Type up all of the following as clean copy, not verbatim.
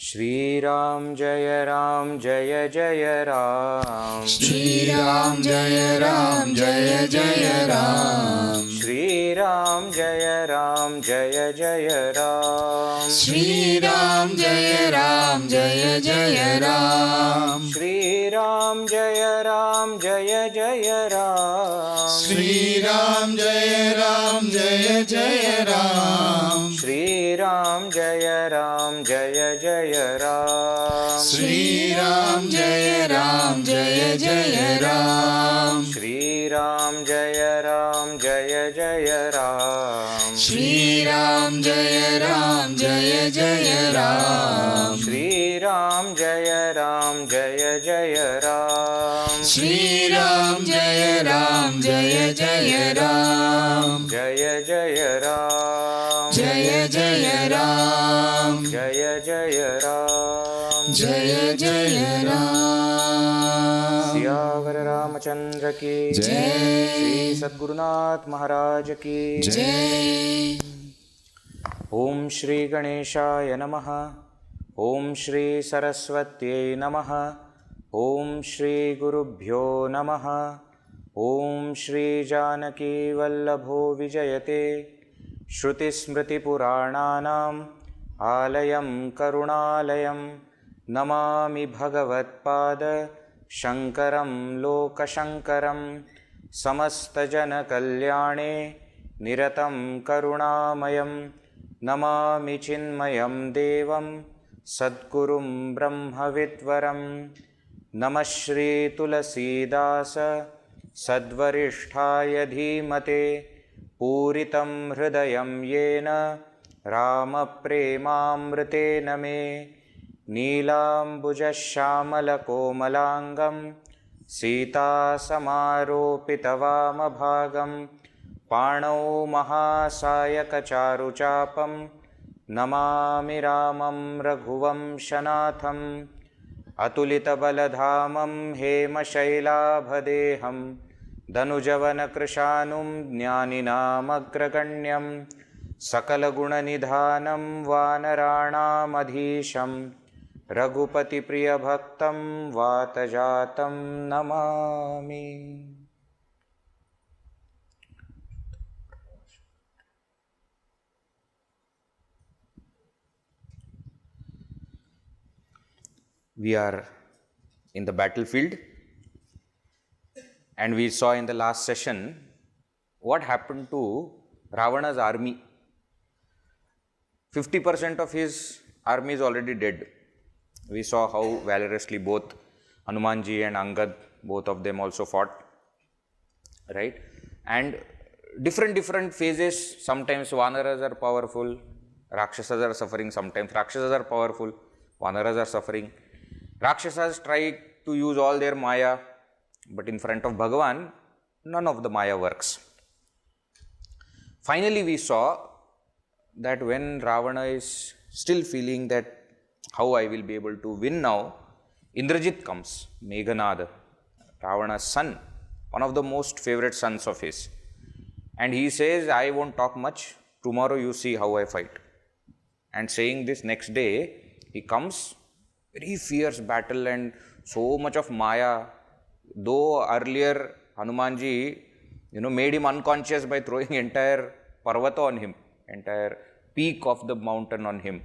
Shri Ram Jaya Ram Jaya Jaya Ram. Shri Ram Jaya Ram Jaya Jaya Ram. Shri Ram Jaya Ram Jaya Jaya Ram. Shri Ram Jaya Ram Jaya Jaya Ram. Shri Ram Jaya Ram Jaya Jaya Ram. Shri Ram Jaya Ram Jaya Jaya Ram. Shri Ram Jaya Ram Jaya Jaya Ram. Shri Ram Jaya Ram Jaya Jaya Ram. Shri Ram Jaya Ram Jaya Jaya Ram. Shri Ram Jaya Ram Jaya Jaya Ram. Shri Ram Jaya Ram Jaya Jaya Ram. Shri Ram Jaya Ram Jaya Jaya Ram. Jaya Jaya Ram. Jaya Jaya Ram. Jaya Jaya Ram. Jaya Jaya Ram. Siyavar Ramachandra ki Jai. Shri Sadgurunath Maharaj ki Jai. Om Shri Ganeshaya Namaha. Om Shri Saraswatyai Namaha. Om Shri Gurubhyo Namaha. Om Shri Janaki Vallabho Vijayate Shruti Smriti Purananam Alayam Karunalayam Namami Bhagavat Pada Shankaram Lokashankaram Samastajana Kalyane Niratam Karunamayam Namami Chinmayam Devam Sadgurum Brahmavidvaram Namah Shri Tulsidas Sadvarishtaya Dhimate Puritam Hridayam Yena Rama Premamritena Me Neelambuja Shamala Komalangam Sita Samaropitavama Bhagam Panau Mahasayaka Charu Chapam Namami Ramam Raghuvam Shanatham Atulita Baladhamam Hema Shailabhadeham Danujavana Krishanum Jnaninam Agraganyam Sakala Guna Nidhanam Vanaranam Adhisham Raghupati Priya Bhaktam Vatajatam Namami. We are in the battlefield, and we saw in the last session what happened to Ravana's army. 50% of his army is already dead. We saw how valorously both Hanumanji and Angad, both of them also fought, right? And different phases. Sometimes Vanaras are powerful, Rakshasas are suffering. Sometimes Rakshasas are powerful, Vanaras are suffering. Rakshasas try to use all their Maya, but in front of Bhagavan, none of the Maya works. Finally, we saw that when Ravana is still feeling that how I will be able to win now, Indrajit comes, Meganath, Ravana's son, one of the most favorite sons of his. And he says, I won't talk much, tomorrow you see how I fight. And saying this, next day, he comes, very fierce battle and so much of Maya. Though earlier Hanumanji, made him unconscious by throwing entire Parvata on him, entire peak of the mountain on him.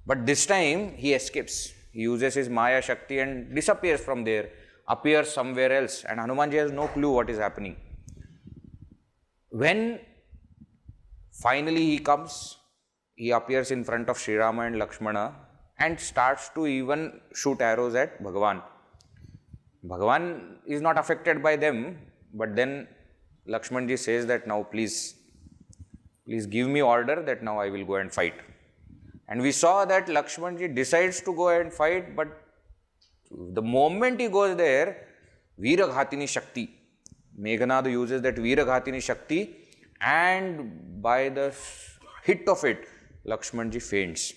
But this time he escapes. He uses his Maya Shakti and disappears from there, appears somewhere else, and Hanumanji has no clue what is happening. When finally he comes, he appears in front of Sri Rama and Lakshmana and starts to even shoot arrows at Bhagavan. Bhagavan is not affected by them, but then Lakshmanji says that now please give me order that now I will go and fight. And we saw that Lakshmanji decides to go and fight, but the moment he goes there, Veeraghatini Shakti, Meganath uses that Veeraghatini Shakti, and by the hit of it, Lakshmanji faints.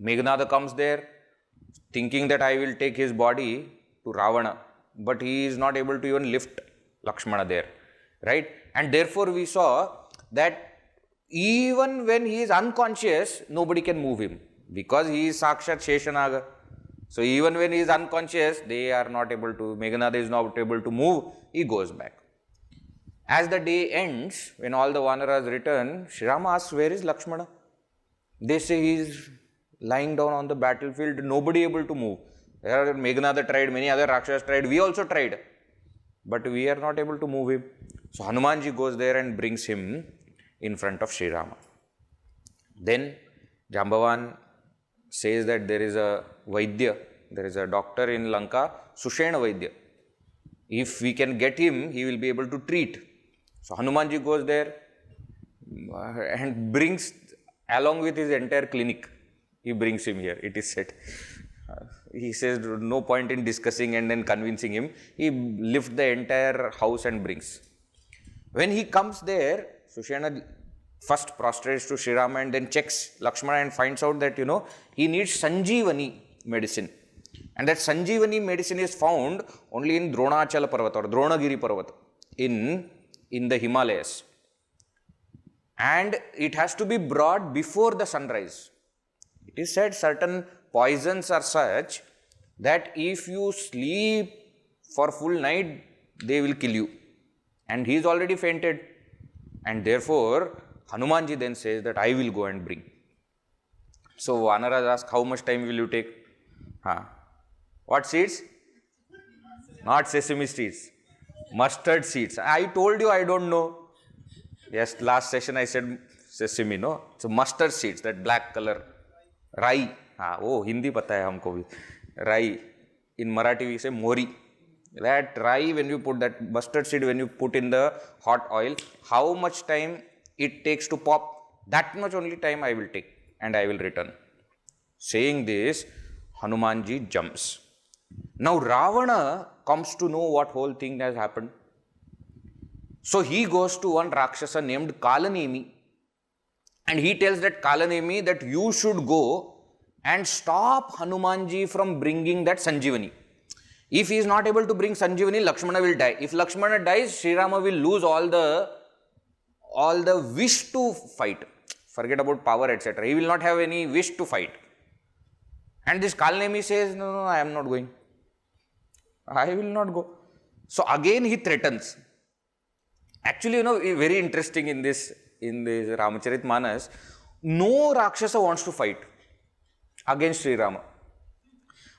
Meganath comes there, thinking that I will take his body to Ravana, but he is not able to even lift Lakshmana there, right? And therefore we saw that even when he is unconscious, nobody can move him. because he is Sakshat Sheshanaga. So even when he is unconscious, they are not able to, Meganath is not able to move, he goes back. As the day ends, when all the Vanaras return, Sri Rama asks, where is Lakshmana? They say he is lying down on the battlefield, nobody able to move. Meganath tried, many other Rakshas tried, we also tried. But we are not able to move him. So Hanumanji goes there and brings him in front of Sri Rama. Then Jambavan says that there is a Vaidya, there is a doctor in Lanka, Sushena Vaidya. If we can get him, he will be able to treat. So Hanumanji goes there and brings, along with his entire clinic, he brings him here, it is said. He says no point in discussing and then convincing him. He lifts the entire house and brings. When he comes there, Sushena first prostrates to Sri Rama and then checks Lakshmana and finds out that, he needs Sanjeevani medicine. And that Sanjeevani medicine is found only in Dronachala Parvat or Dronagiri Parvat in the Himalayas. And it has to be brought before the sunrise. It is said certain poisons are such that if you sleep for full night, they will kill you. And he is already fainted. And therefore, Hanumanji then says that I will go and bring. So Vanaras ask, how much time will you take? What seeds? Not sesame seeds. Mustard seeds. I told you I don't know. Yes, last session I said sesame, no? So mustard seeds, that black color. Rai. Oh, Hindi pata hai humko bhi. Rai. In Marathi we say mori. That rai, when you put that mustard seed, when you put in the hot oil, how much time it takes to pop, that much only time I will take and I will return. Saying this, Hanumanji jumps. Now Ravana comes to know what whole thing has happened. So he goes to one Rakshasa named Kalanemi and he tells that Kalanemi that you should go and stop Hanumanji from bringing that Sanjeevani. If he is not able to bring Sanjeevani, Lakshmana will die. If Lakshmana dies, Sri Rama will lose all the wish to fight. Forget about power, etc. He will not have any wish to fight. And this Kalanemi says, no, I am not going. I will not go. So again he threatens. Actually, very interesting in this Ramacharitmanas, no Rakshasa wants to fight against Sri Rama.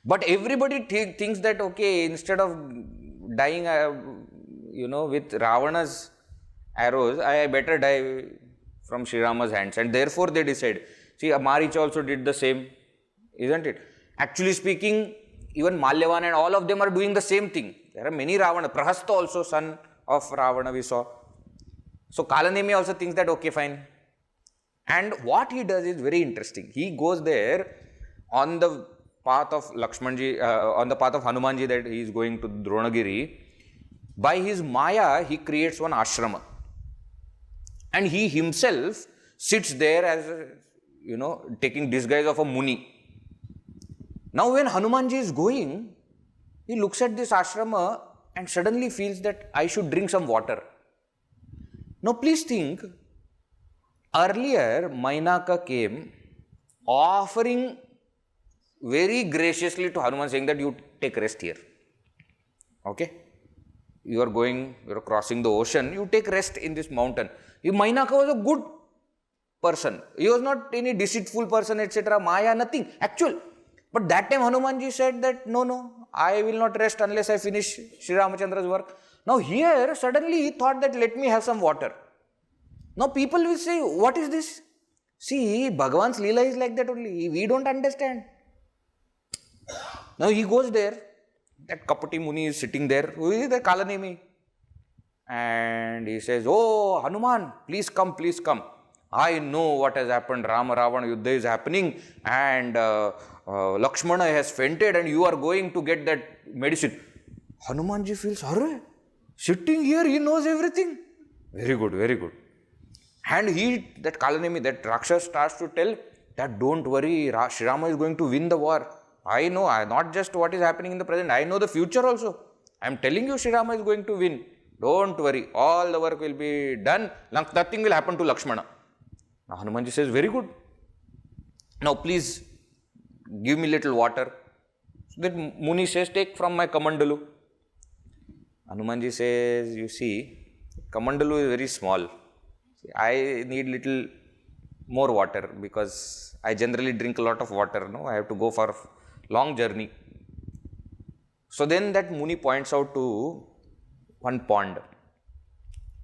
But everybody thinks that, okay, instead of dying, with Ravana's arrows, I better die from Sri Rama's hands. And therefore they decide. See, Maricha also did the same, isn't it? Actually speaking, even Malyavan and all of them are doing the same thing. There are many Ravana. Prahasta also, son of Ravana, we saw. So Kalanemi also thinks that, okay, fine. And what he does is very interesting. He goes there on the path of Lakshmanji, on the path of Hanumanji, that he is going to Dronagiri. By his Maya, he creates one ashrama. And he himself sits there as, taking disguise of a Muni. Now when Hanumanji is going, he looks at this ashrama and suddenly feels that I should drink some water. Now please think, earlier Mainaka came offering very graciously to Hanuman, saying that you take rest here. Okay? You are crossing the ocean, you take rest in this mountain. Mainaka was a good person. He was not any deceitful person, etc. Maya, nothing. Actual. But that time Hanumanji said that, no, I will not rest unless I finish Sri Ramachandra's work. Now here, suddenly he thought that let me have some water. Now people will say, what is this? See, Bhagavan's Leela is like that only. We don't understand. Now he goes there. That Kapati Muni is sitting there. Who is the Kalanemi? And he says, oh, Hanuman, please come, please come. I know what has happened. Rama Ravana Yuddha is happening and Lakshmana has fainted and you are going to get that medicine. Hanumanji feels, arre, sitting here, he knows everything. Very good, very good. And that Kalanemi, that Rakshas starts to tell that don't worry, Sri Rama is going to win the war. I know, not just what is happening in the present, I know the future also. I am telling you Sri Rama is going to win. Don't worry, all the work will be done. Nothing will happen to Lakshmana. Now Hanumanji says, very good. Now please give me little water. So that Muni says, take from my Kamandalu. Hanumanji says, you see, Kamandalu is very small. I need little more water because I generally drink a lot of water. No, I have to go for long journey. So then that Muni points out to one pond.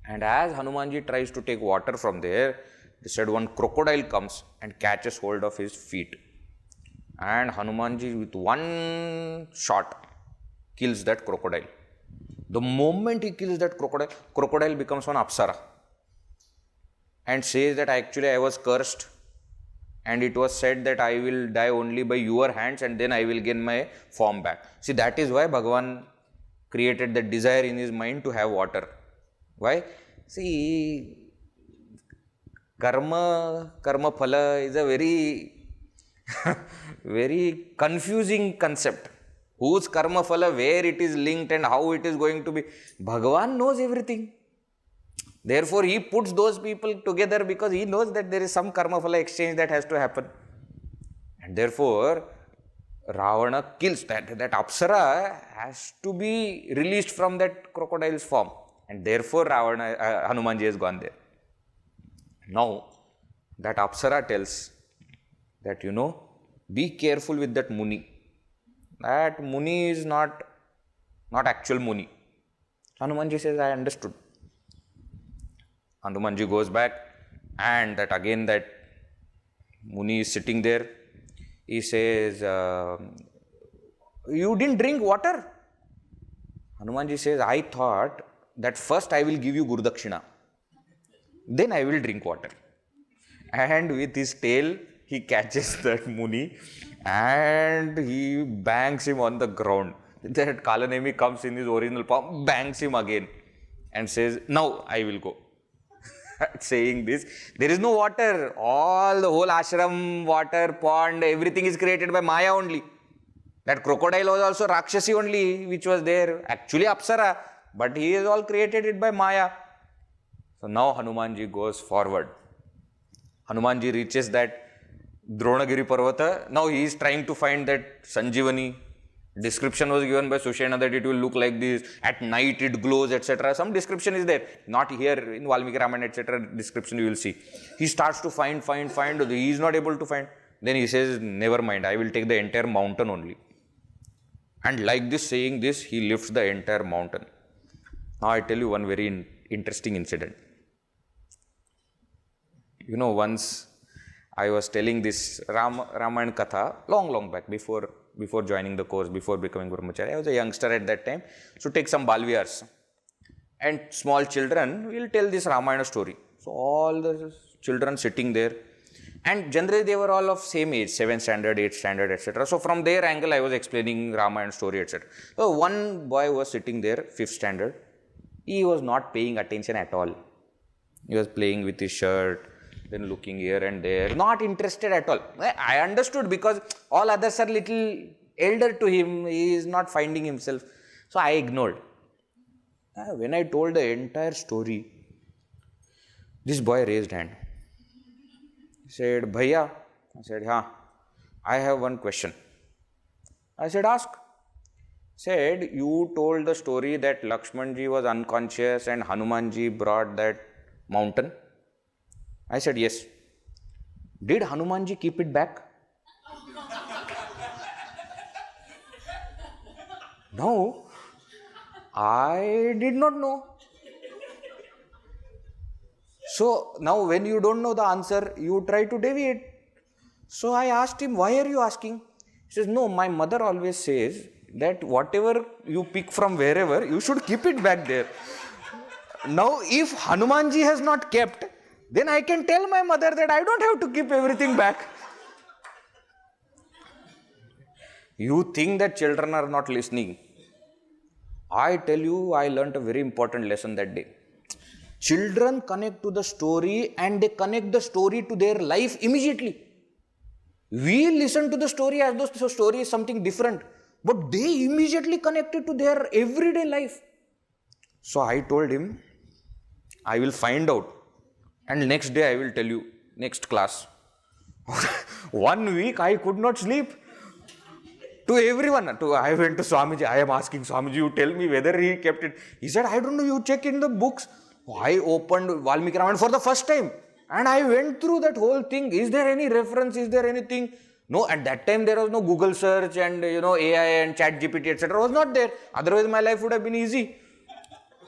And as Hanumanji tries to take water from there, they said one crocodile comes and catches hold of his feet. And Hanumanji with one shot kills that crocodile. The moment he kills that crocodile becomes one apsara and says that actually I was cursed and it was said that I will die only by your hands and then I will gain my form back. See, that is why Bhagavan created the desire in his mind to have water. Why? See, karma phala is a very confusing concept. Whose karma phala, where it is linked and how it is going to be. Bhagavan knows everything. Therefore, he puts those people together because he knows that there is some karma phala exchange that has to happen. And therefore, Ravana kills that apsara has to be released from that crocodile's form. And therefore, Hanumanji has gone there. Now, that apsara tells that, be careful with that Muni. That Muni is not actual Muni. Hanumanji says, I understood. Hanumanji goes back and that Muni is sitting there. He says, you didn't drink water? Hanumanji says, I thought that first I will give you Guru Dakshina. Then I will drink water. And with his tail, he catches that Muni and he bangs him on the ground. That Kalanemi comes in his original form, bangs him again and says, now I will go. Saying this, there is no water. The whole ashram, water, pond, everything is created by Maya only. That crocodile was also Rakshasi only, which was there. Actually Apsara, but he is all created it by Maya. So now Hanumanji goes forward. Hanumanji reaches that Dronagiri Parvata. Now he is trying to find that Sanjivani. Description was given by Sushena that it will look like this. At night it glows, etc. Some description is there. Not here in Valmiki Ramayana, etc. Description you will see. He starts to find. He is not able to find. Then he says, never mind, I will take the entire mountain only. And like this, saying this, he lifts the entire mountain. Now I tell you one very interesting incident. Once I was telling this Ramayana Katha long back before joining the course, before becoming Brahmachari. I was a youngster at that time. So take some Balviyars and small children will tell this Ramayana story. So all the children sitting there and generally they were all of same age, 7th standard, 8th standard, etc. So from their angle I was explaining Ramayana story, etc. So one boy was sitting there, 5th standard. He was not paying attention at all. He was playing with his shirt, then looking here and there, not interested at all. I understood because all others are little elder to him, he is not finding himself. So I ignored. When I told the entire story, this boy raised hand. He said, Bhaiya. I said, "Haan, I have one question." I said, "Ask." He said, "You told the story that Lakshmanji was unconscious and Hanumanji brought that mountain." I said, "Yes." "Did Hanumanji keep it back?" No, I did not know. So now when you don't know the answer, you try to deviate. So I asked him, "Why are you asking?" He says, "No, my mother always says that whatever you pick from wherever, you should keep it back there." Now if Hanumanji has not kept, then I can tell my mother that I don't have to keep everything back. You think that children are not listening. I tell you, I learnt a very important lesson that day. Children connect to the story and they connect the story to their life immediately. We listen to the story as though the story is something different, but they immediately connect it to their everyday life. So I told him, I will find out and next day I will tell you, next class. 1 week I could not sleep. To everyone. I went to Swamiji. I am asking Swamiji, you tell me whether he kept it. He said, I don't know, you check in the books. I opened Valmiki Ramayana for the first time. And I went through that whole thing. Is there any reference? Is there anything? No, at that time there was no Google search and AI and chat GPT, etc. was not there. Otherwise my life would have been easy.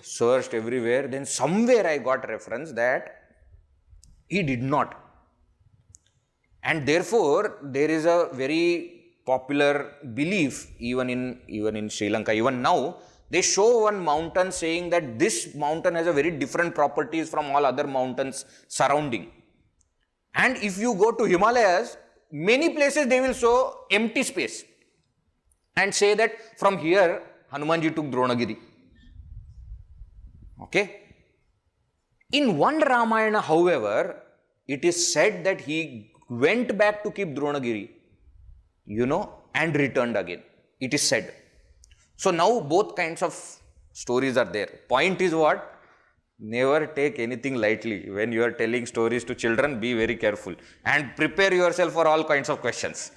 Searched everywhere. Then somewhere I got reference that he did not. And therefore, there is a very popular belief even in Sri Lanka, even now, they show one mountain saying that this mountain has a very different properties from all other mountains surrounding. And if you go to Himalayas, many places they will show empty space and say that from here Hanumanji took Dronagiri. Okay. In one Ramayana, however, it is said that he went back to keep Dronagiri, and returned again. It is said. So now both kinds of stories are there. Point is what? Never take anything lightly. When you are telling stories to children, be very careful and prepare yourself for all kinds of questions.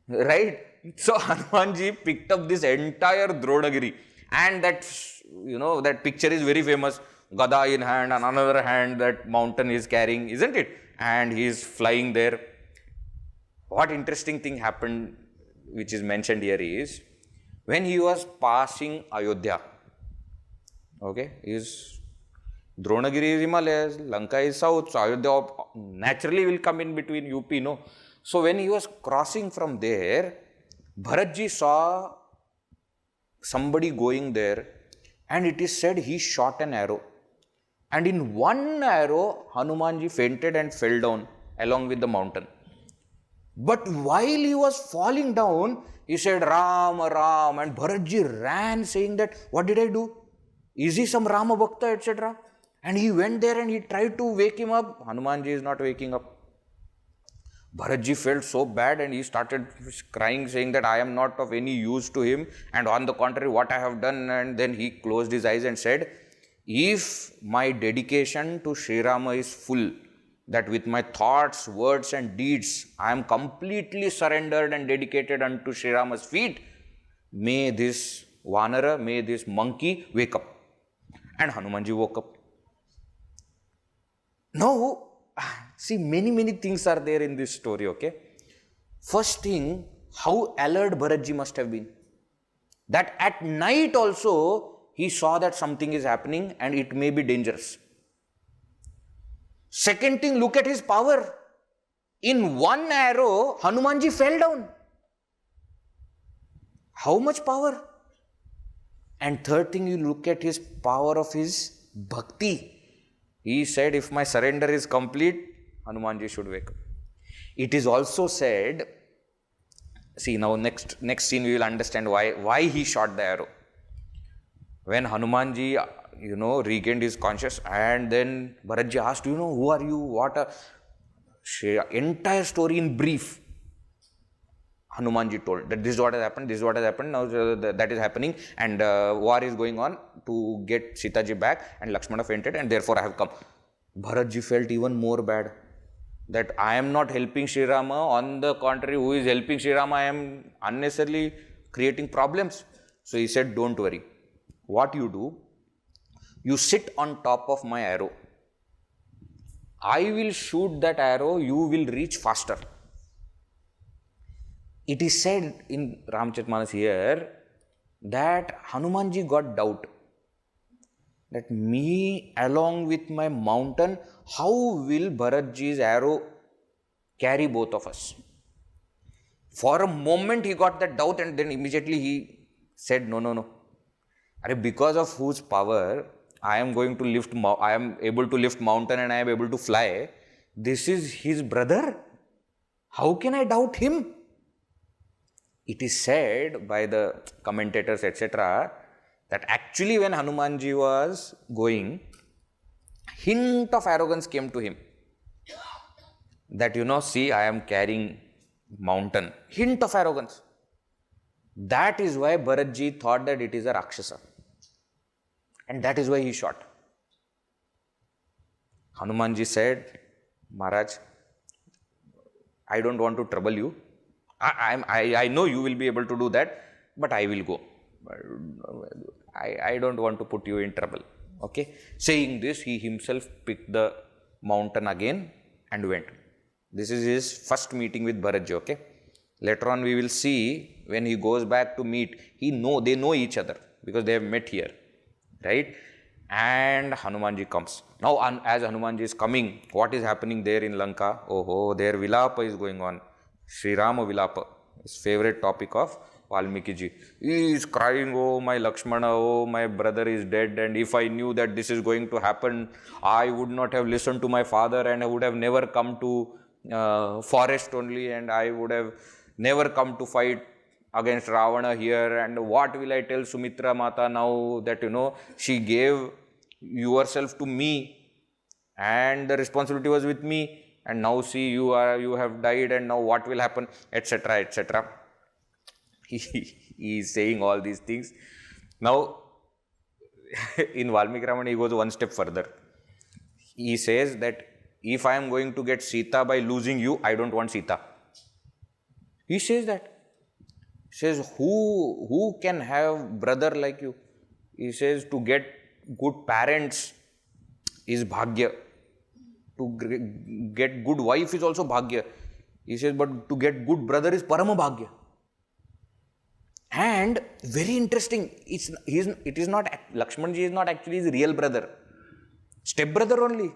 Right? So Hanumanji picked up this entire Dronagiri, and that picture is very famous. Gada in hand, and another hand that mountain is carrying, isn't it? And he is flying there. What interesting thing happened, which is mentioned here, is when he was passing Ayodhya. Okay, Dronagiri is Himalayas, Lanka is south, so Ayodhya naturally will come in between UP, no? So when he was crossing from there, Bharatji saw somebody going there, and it is said he shot an arrow. And in one arrow, Hanumanji fainted and fell down along with the mountain. But while he was falling down, he said, Rama, Ram, and Bharatji ran saying that, what did I do? Is he some Rama Bhakta, etc.? And he went there and he tried to wake him up. Hanumanji is not waking up. Bharatji felt so bad and he started crying, saying that I am not of any use to him, and on the contrary, what I have done. And then he closed his eyes and said, if my dedication to Sri Rama is full, that with my thoughts, words and deeds, I am completely surrendered and dedicated unto Sri Rama's feet, may this Vanara, may this monkey wake up. And Hanumanji woke up. Now, see, many things are there in this story, okay? First thing, how alert Bharatji must have been. That at night also, he saw that something is happening and it may be dangerous. Second thing, look at his power. In one arrow, Hanumanji fell down. How much power? And third thing, you look at his power of his bhakti. He said, if my surrender is complete, Hanumanji should wake up. It is also said, see now next scene we will understand why he shot the arrow. When Hanumanji, regained his consciousness, and then Bharatji asked, who are you? What entire story in brief. Hanumanji told that this is what has happened, now that is happening, and war is going on to get Sita Ji back, and Lakshmana fainted, and therefore I have come. Bharatji felt even more bad, that I am not helping Sri Rama. On the contrary, who is helping Sri Rama? I am unnecessarily creating problems. So he said, don't worry. What you do, you sit on top of my arrow. I will shoot that arrow, you will reach faster. It is said in Ramcharitmanas here that Hanumanji got doubt. That me along with my mountain, how will Bharatji's arrow carry both of us? For a moment he got that doubt, and then immediately he said, no. Because of whose power I am able to lift mountain and I am able to fly. This is his brother. How can I doubt him? It is said by the commentators, etc., that actually when Hanumanji was going, hint of arrogance came to him. That, see, I am carrying mountain. Hint of arrogance. That is why Bharatji thought that it is a Rakshasa. And that is why he shot. Hanumanji said, Maharaj, I don't want to trouble you. I know you will be able to do that, but I will go. I don't want to put you in trouble. Okay. Saying this, he himself picked the mountain again and went. This is his first meeting with Bharatji. Okay. Later on, we will see when he goes back to meet, they know each other because they have met here, right? And Hanumanji comes. Now, as Hanumanji is coming, what is happening there in Lanka? Oh, their Vilapa is going on. Sri Rama Vilapa, his favorite topic of Valmiki ji. He is crying, oh my Lakshmana, oh my brother is dead, and if I knew that this is going to happen, I would not have listened to my father, and I would have never come to forest only, and I would have never come to fight against Ravana here. And what will I tell Sumitra Mata now that, she gave yourself to me and the responsibility was with me, and now see you have died, and now what will happen, etc., etc. He is saying all these things. Now, in Valmiki Ramana, he goes one step further. He says that if I am going to get Sita by losing you, I don't want Sita. He says that. He says, who can have brother like you? He says, to get good parents is bhagya. To get good wife is also bhagya. He says, but to get good brother is parama bhagya. And very interesting, it is not, Lakshmanji is not actually his real brother. Step brother only.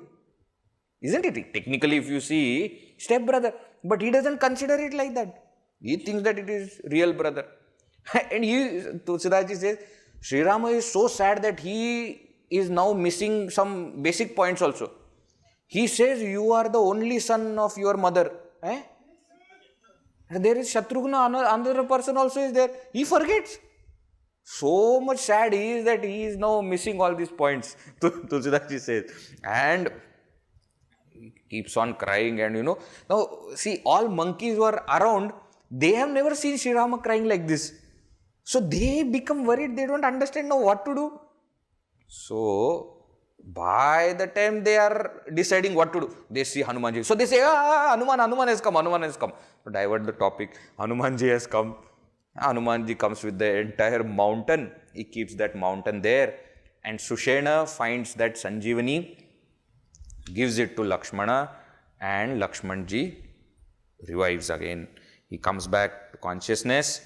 Isn't it? Technically, if you see, step brother. But he doesn't consider it like that. He thinks that it is real brother. And Tulsidas Ji says, Sri Rama is so sad that he is now missing some basic points also. He says, you are the only son of your mother. There is Shatrughna, another person also is there. He forgets. So much sad he is that he is now missing all these points, Tulsidas Ji says. And he keeps on crying, and now see, all monkeys were around. They have never seen Sri Rama crying like this. So they become worried. They don't understand now what to do. So by the time they are deciding what to do, they see Hanumanji. So they say, Hanuman has come, Hanuman has come. To divert the topic, Hanumanji has come. Hanumanji comes with the entire mountain. He keeps that mountain there. And Sushena finds that Sanjeevani, gives it to Lakshmana, and Lakshmanji revives again. He comes back to consciousness,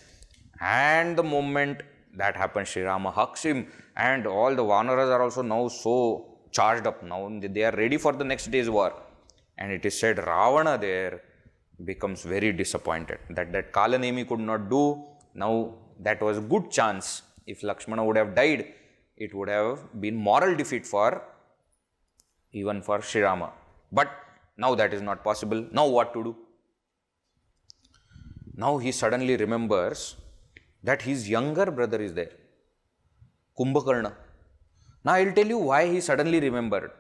and the moment that happens, Sri Rama hugs him, and all the Vanaras are also now so charged up. Now they are ready for the next day's war. And it is said Ravana there becomes very disappointed that Kalanemi could not do. Now that was a good chance. If Lakshmana would have died, it would have been moral defeat even for Sri Rama. But now that is not possible. Now what to do? Now he suddenly remembers that his younger brother is there, Kumbakarna. Now I will tell you why he suddenly remembered.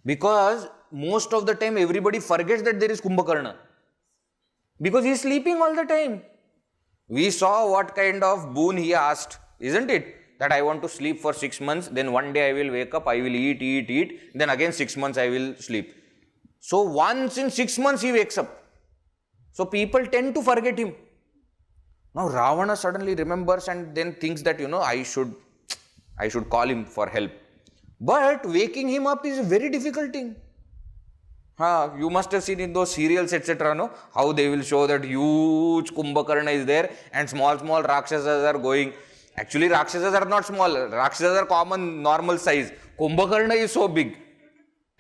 Because most of the time everybody forgets that there is Kumbakarna. Because he is sleeping all the time. We saw what kind of boon he asked, isn't it? That I want to sleep for 6 months, then one day I will wake up, I will eat, then again 6 months I will sleep. So once in 6 months he wakes up. So people tend to forget him. Now Ravana suddenly remembers and then thinks that, I should call him for help. But waking him up is a very difficult thing. You must have seen in those serials, etc., no? How they will show that huge Kumbakarna is there and small Rakshasas are going. Actually, Rakshasas are not small. Rakshasas are common, normal size. Kumbakarna is so big.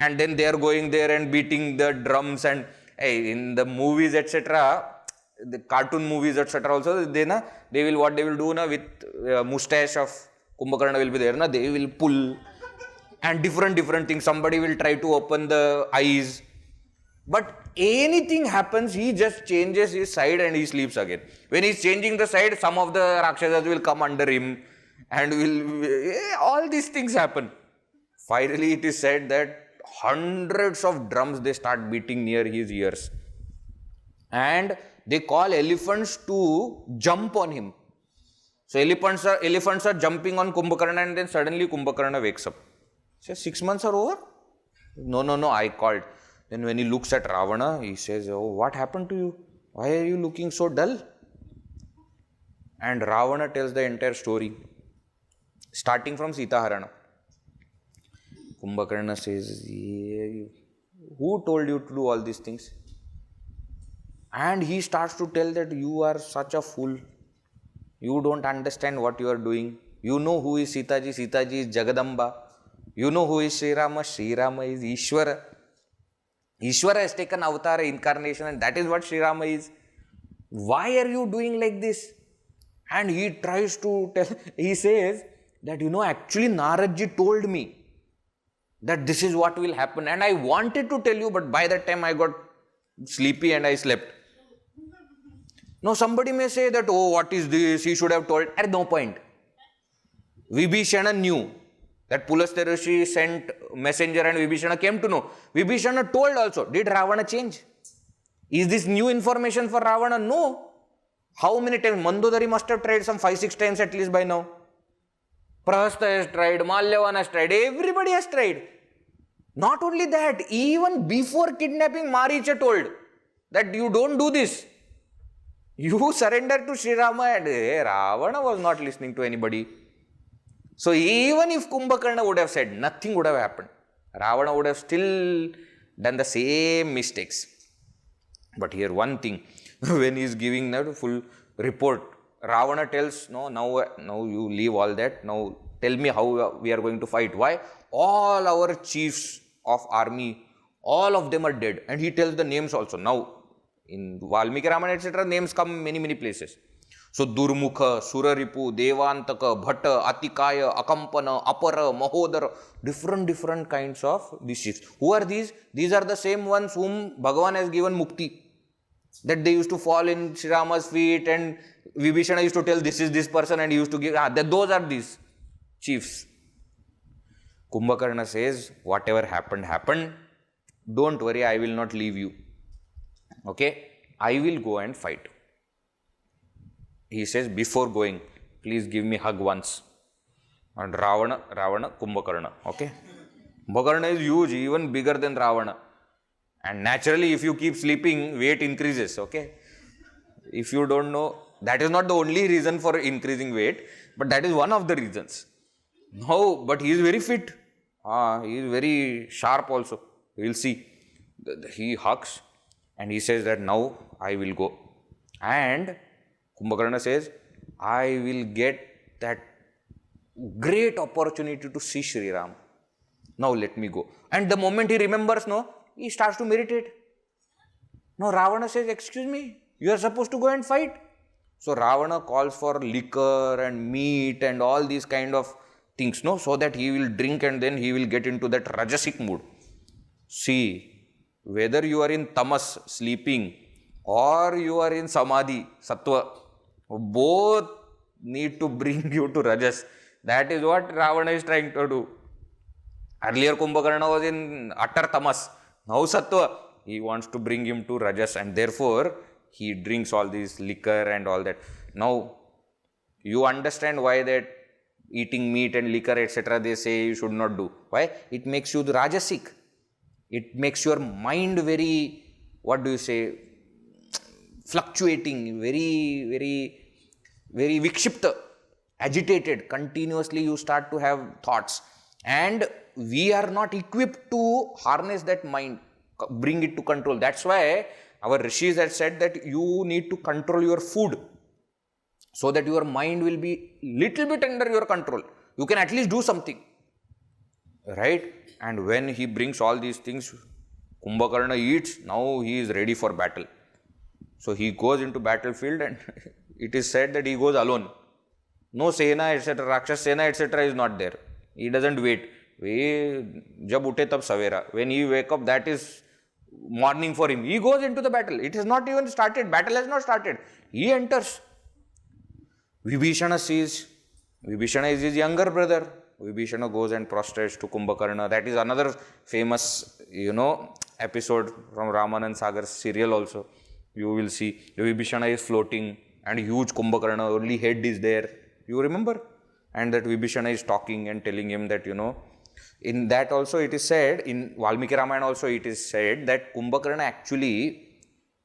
And then they are going there and beating the drums, and in the movies, etc., the cartoon movies, etc., also, they will, what they will do with mustache of Kumbakarna will be there, they will pull and different things. Somebody will try to open the eyes. But anything happens, he just changes his side and he sleeps again. When he is changing the side, some of the Rakshasas will come under him and all these things happen. Finally, it is said that hundreds of drums they start beating near his ears. And they call elephants to jump on him. So elephants are jumping on Kumbakarna, and then suddenly Kumbakarna wakes up. Says, 6 months are over? No, I called. Then when he looks at Ravana, he says, oh, what happened to you? Why are you looking so dull? And Ravana tells the entire story, starting from Sita Harana. Kumbakarna says, who told you to do all these things? And he starts to tell that you are such a fool. You don't understand what you are doing. You know who is Sita Ji? Sita Ji is Jagadamba. You know who is Sri Rama? Sri Rama is Ishvara. Ishvara has taken avatar, incarnation, and that is what Sri Rama is. Why are you doing like this? And he tries to tell, he says that, actually Naradji told me that this is what will happen. And I wanted to tell you, but by that time I got sleepy and I slept. Now somebody may say that, oh, what is this? He should have told. At no point. Vibishana knew that Pulastya Rishi sent messenger and Vibishana came to know. Vibishana told also. Did Ravana change? Is this new information for Ravana? No. How many times? Mandodari must have tried some 5-6 times at least by now. Prahasta has tried, Malyavan has tried, everybody has tried. Not only that, even before kidnapping, Maricha told that you don't do this. You surrender to Sri Rama, and Ravana was not listening to anybody. So even if Kumbakarna would have said, nothing would have happened. Ravana would have still done the same mistakes. But here one thing, when he is giving that full report, Ravana tells, no, now you leave all that. Now tell me how we are going to fight. Why? All our chiefs of army, all of them are dead. And he tells the names also. Now, in Valmiki Ramayana, etc., names come many places. So, Durmukha, Suraripu, Devantaka, Bhatta, Atikaya, Akampana, Apara, Mahodara, different kinds of these chiefs. Who are these? These are the same ones whom Bhagavan has given mukti. That they used to fall in Sri Rama's feet, and Vibhishana used to tell, this is this person, and he used to give, those are these chiefs. Kumbakarna says, whatever happened. Don't worry, I will not leave you. Okay? I will go and fight. He says, before going, please give me hug once. And Ravana, Kumbakarna. Okay? Kumbakarna is huge, even bigger than Ravana. And naturally, if you keep sleeping, weight increases. Okay? If you don't know, that is not the only reason for increasing weight, but that is one of the reasons. No, but he is very fit. He is very sharp also. We will see. He hugs and he says that now I will go. And Kumbakarna says, I will get that great opportunity to see Sri Ram. Now let me go. And the moment he remembers, he starts to meditate. Now Ravana says, excuse me, you are supposed to go and fight. So Ravana calls for liquor and meat and all these kind of things, so that he will drink and then he will get into that rajasic mood. See, whether you are in tamas, sleeping, or you are in samadhi, sattva, both need to bring you to rajas. That is what Ravana is trying to do. Earlier Kumbakarna was in utter tamas. Now sattva, he wants to bring him to rajas, and therefore he drinks all this liquor and all that. Now you understand why that eating meat and liquor, etc., they say you should not do. Why? It makes you rajasic. It makes your mind very, fluctuating, very vikshipta, agitated. Continuously you start to have thoughts. And we are not equipped to harness that mind, bring it to control. That's why our rishis had said that you need to control your food, so that your mind will be little bit under your control. You can at least do something. Right? And when he brings all these things, Kumbakarna eats, now he is ready for battle. So he goes into battlefield, and it is said that he goes alone. No Sena, etc., Rakshas Sena, etc. is not there. He doesn't wait. Jab ute tab savera. When he wake up, that is morning for him. He goes into the battle. It has not even started. Battle has not started. He enters. Vibhishana sees. Vibhishana is his younger brother. Vibhishana goes and prostrates to Kumbakarna. That is another famous, episode from Ramanand Sagar's serial also. You will see Vibhishana is floating and huge Kumbakarna, only head is there. You remember? And that Vibhishana is talking and telling him that, in that also it is said, in Valmiki Ramayana also it is said that Kumbakarna actually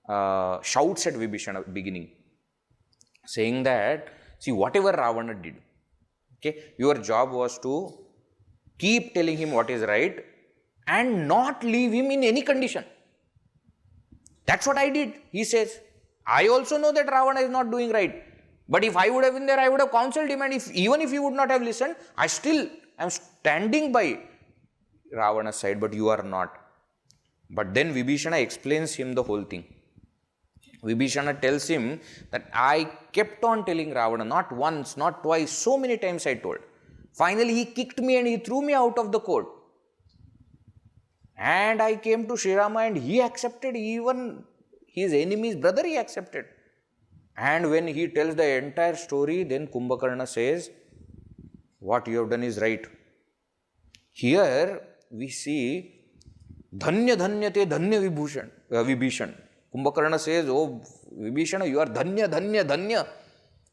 shouts at Vibishana beginning, saying that, see, whatever Ravana did, okay, your job was to keep telling him what is right and not leave him in any condition. That's what I did, he says. I also know that Ravana is not doing right. But if I would have been there, I would have counseled him, and even if he would not have listened, I still am standing by Ravana's side, but you are not. But then Vibhishana explains him the whole thing. Vibhishana tells him that I kept on telling Ravana, not once, not twice, so many times I told. Finally, he kicked me and he threw me out of the court. And I came to Sri Rama and he accepted, even his enemy's brother he accepted. And when he tells the entire story, then Kumbakarna says, what you have done is right. Here we see, Dhanya Dhanyate Dhanya Vibhishan. Kumbakarna says, oh Vibhishana, you are Dhanya, Dhanya, Dhanya.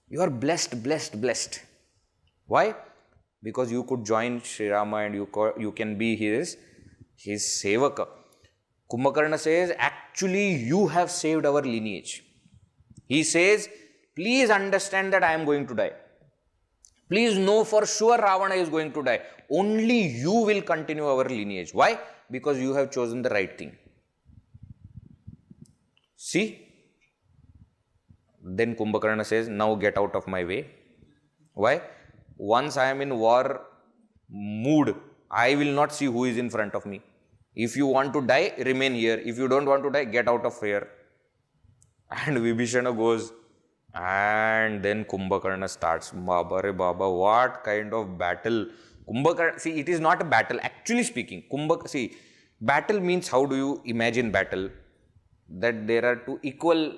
You are blessed, blessed, blessed. Why? Because you could join Sri Rama and you can be his sevaka. Kumbakarna says, actually you have saved our lineage. He says, please understand that I am going to die. Please know for sure Ravana is going to die. Only you will continue our lineage. Why? Because you have chosen the right thing. See? Then Kumbakarna says, now get out of my way. Why? Once I am in war mood, I will not see who is in front of me. If you want to die, remain here. If you don't want to die, get out of here. And Vibhishana goes, and then Kumbakarna starts. Baba re Baba, what kind of battle? Kumbakarna, see, it is not a battle. Actually speaking, see, battle means, how do you imagine battle? That there are two equal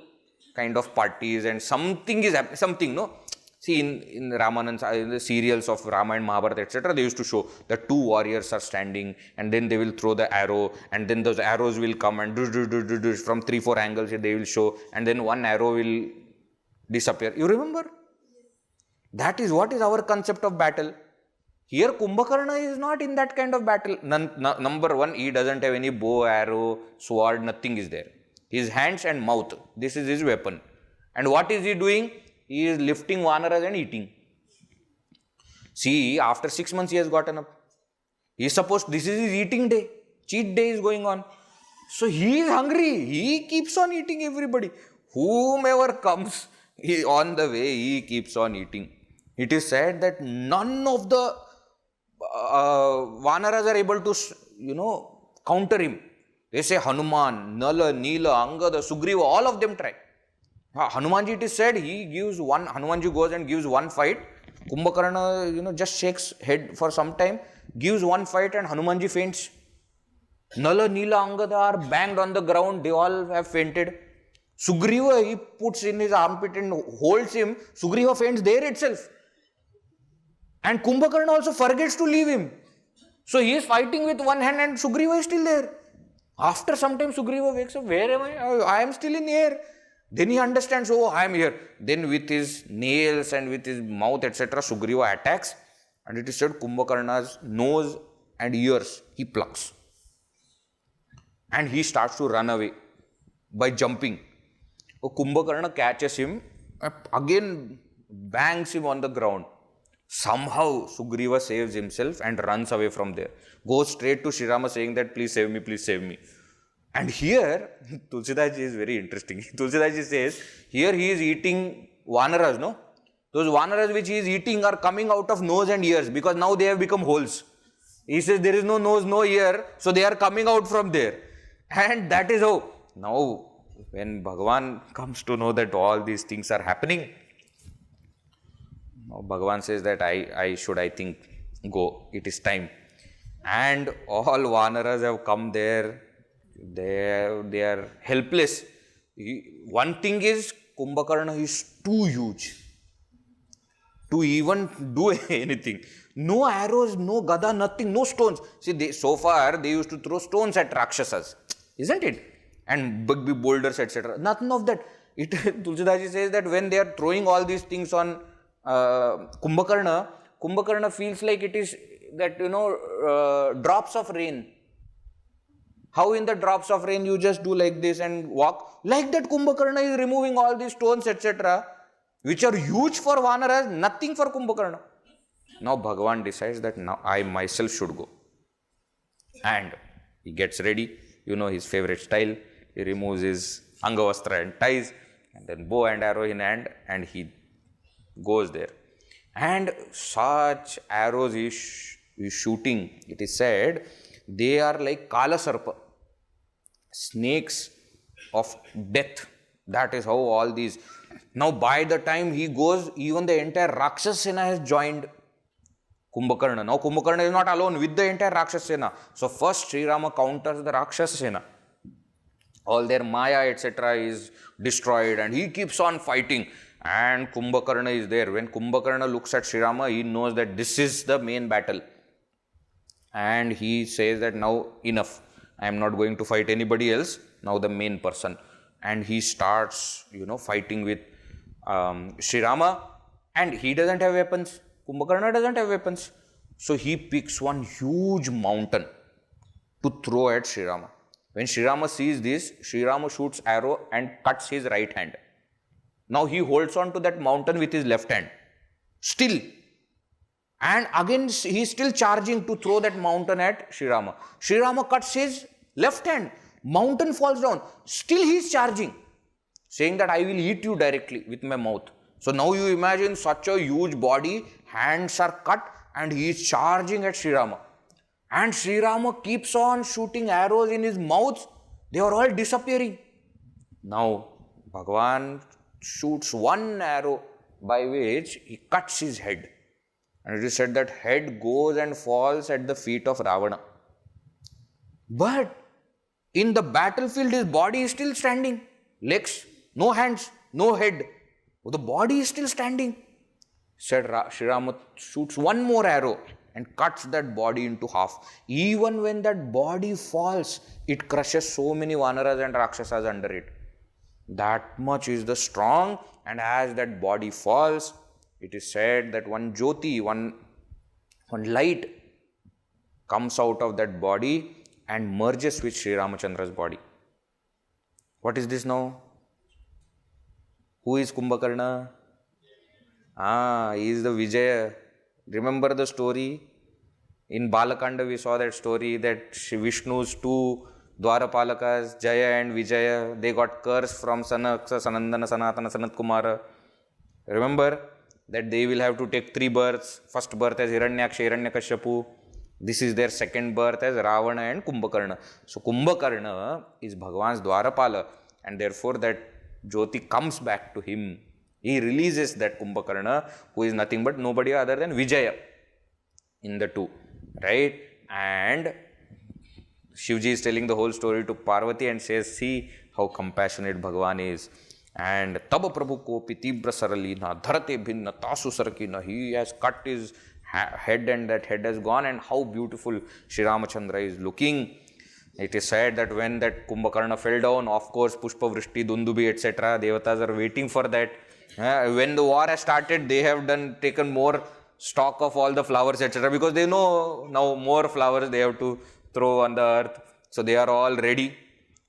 kind of parties and something is happening, something, no? See, in Ramanand, in the serials of Rama and Mahabharata, etc., they used to show that two warriors are standing and then they will throw the arrow and then those arrows will come and from 3-4 angles they will show, and then one arrow will disappear. You remember? That is what is our concept of battle. Here Kumbakarna is not in that kind of battle. Number one, he doesn't have any bow, arrow, sword, nothing is there. His hands and mouth, this is his weapon. And what is he doing? He is lifting vanaras and eating. See, after 6 months he has gotten up. He is supposed, this is his eating day. Cheat day is going on. So he is hungry. He keeps on eating everybody. Whomever comes on the way, he keeps on eating. It is said that none of the vanaras are able to, counter him. They say Hanuman, Nala, Nila, Angada, Sugriva, all of them try. Hanumanji, it is said, Hanumanji goes and gives one fight. Kumbakarna, just shakes head for some time, gives one fight and Hanumanji faints. Nala, Nila, Angada are banged on the ground, they all have fainted. Sugriva, he puts in his armpit and holds him. Sugriva faints there itself. And Kumbakarna also forgets to leave him. So he is fighting with one hand and Sugriva is still there. After some time, Sugriva wakes up, where am I? I am still in the air. Then he understands, oh, I am here. Then with his nails and with his mouth, etc., Sugriva attacks. And it is said Kumbakarna's nose and ears, he plucks. And he starts to run away by jumping. So Kumbakarna catches him, again bangs him on the ground. Somehow Sugriva saves himself and runs away from there. Goes straight to Sri Rama saying that, please save me, please save me. And here, Tulsidas Ji is very interesting. Tulsidas Ji says, here he is eating vanaras, no? Those vanaras which he is eating are coming out of nose and ears because now they have become holes. He says there is no nose, no ear, so they are coming out from there. And that is how, now when Bhagavan comes to know that all these things are happening, now Bhagavan says that I should go, it is time. And all vanaras have come there. They are helpless. One thing is, Kumbakarna is too huge to even do anything. No arrows, no gada, nothing, no stones. See, so far they used to throw stones at Rakshasas, isn't it? And big boulders, etc. Nothing of that. Tulsidas Ji says that when they are throwing all these things on Kumbakarna feels like it is that, drops of rain. How in the drops of rain you just do like this and walk? Like that Kumbakarna is removing all these stones, etc., which are huge for Vanaras, nothing for Kumbakarna. Now Bhagavan decides that now I myself should go. And he gets ready, his favorite style. He removes his Angavastra and ties, and then bow and arrow in hand, and he goes there. And such arrows he is shooting, it is said, they are like Kala Sarpa, snakes of death. That is how all these. Now by the time he goes, even the entire Rakshas Sena has joined Kumbakarna. Now Kumbakarna is not alone with the entire Rakshas Sena. So first Sri Rama counters the Rakshas Sena. All their Maya, etc. is destroyed, and he keeps on fighting. And Kumbakarna is there. When Kumbakarna looks at Sri Rama, he knows that this is the main battle. And he says that now enough. I am not going to fight anybody else. Now the main person. And he starts, fighting with Sri Rama. And he doesn't have weapons. Kumbakarna doesn't have weapons. So he picks one huge mountain to throw at Sri Rama. When Sri Rama sees this, Sri Rama shoots arrow and cuts his right hand. Now he holds on to that mountain with his left hand. Still. And again he is still charging to throw that mountain at Sri Rama. Sri Rama cuts his left hand. Mountain falls down. Still he is charging. Saying that I will eat you directly with my mouth. So now you imagine such a huge body. Hands are cut and he is charging at Sri Rama. And Sri Rama keeps on shooting arrows in his mouth. They are all disappearing. Now Bhagavan shoots one arrow by which he cuts his head. And it is said that head goes and falls at the feet of Ravana. But in the battlefield, his body is still standing. Legs, no hands, no head. The body is still standing. Said Sri Rama shoots one more arrow and cuts that body into half. Even when that body falls, it crushes so many Vanaras and Rakshasas under it. That much is the strong, and as that body falls, it is said that one jyoti, one light comes out of that body and merges with Sri Ramachandra's body. What is this now? Who is Kumbakarna? He is the Vijaya. Remember the story? In Balakanda we saw that story that Vishnu's two Dwarapalakas, Jaya and Vijaya, they got cursed from Sanaksa, Sanandana, Sanatana, Sanat Kumara. Remember that they will have to take 3 births. First birth as Hiranyaksha, Hiranyakashipu. This is their second birth as Ravana and Kumbakarna. So Kumbakarna is Bhagavan's Dwarapala, and therefore that Jyoti comes back to him. He releases that Kumbakarna, who is nothing but nobody other than Vijaya in the two, right? And Shivji is telling the whole story to Parvati and says, see how compassionate Bhagavan is. And Taba Prabhu Kopi Tibra Saralina Dharate Bhinna Tasu Sarakina. He has cut his head and that head has gone, and how beautiful Sri Ramachandra is looking. It is said that when that Kumbakarna fell down, of course Pushpa Vrishti, Dundubi, etc. Devatas are waiting for that. When the war has started, they have taken more stock of all the flowers, etc. because they know now more flowers they have to throw on the earth. So they are all ready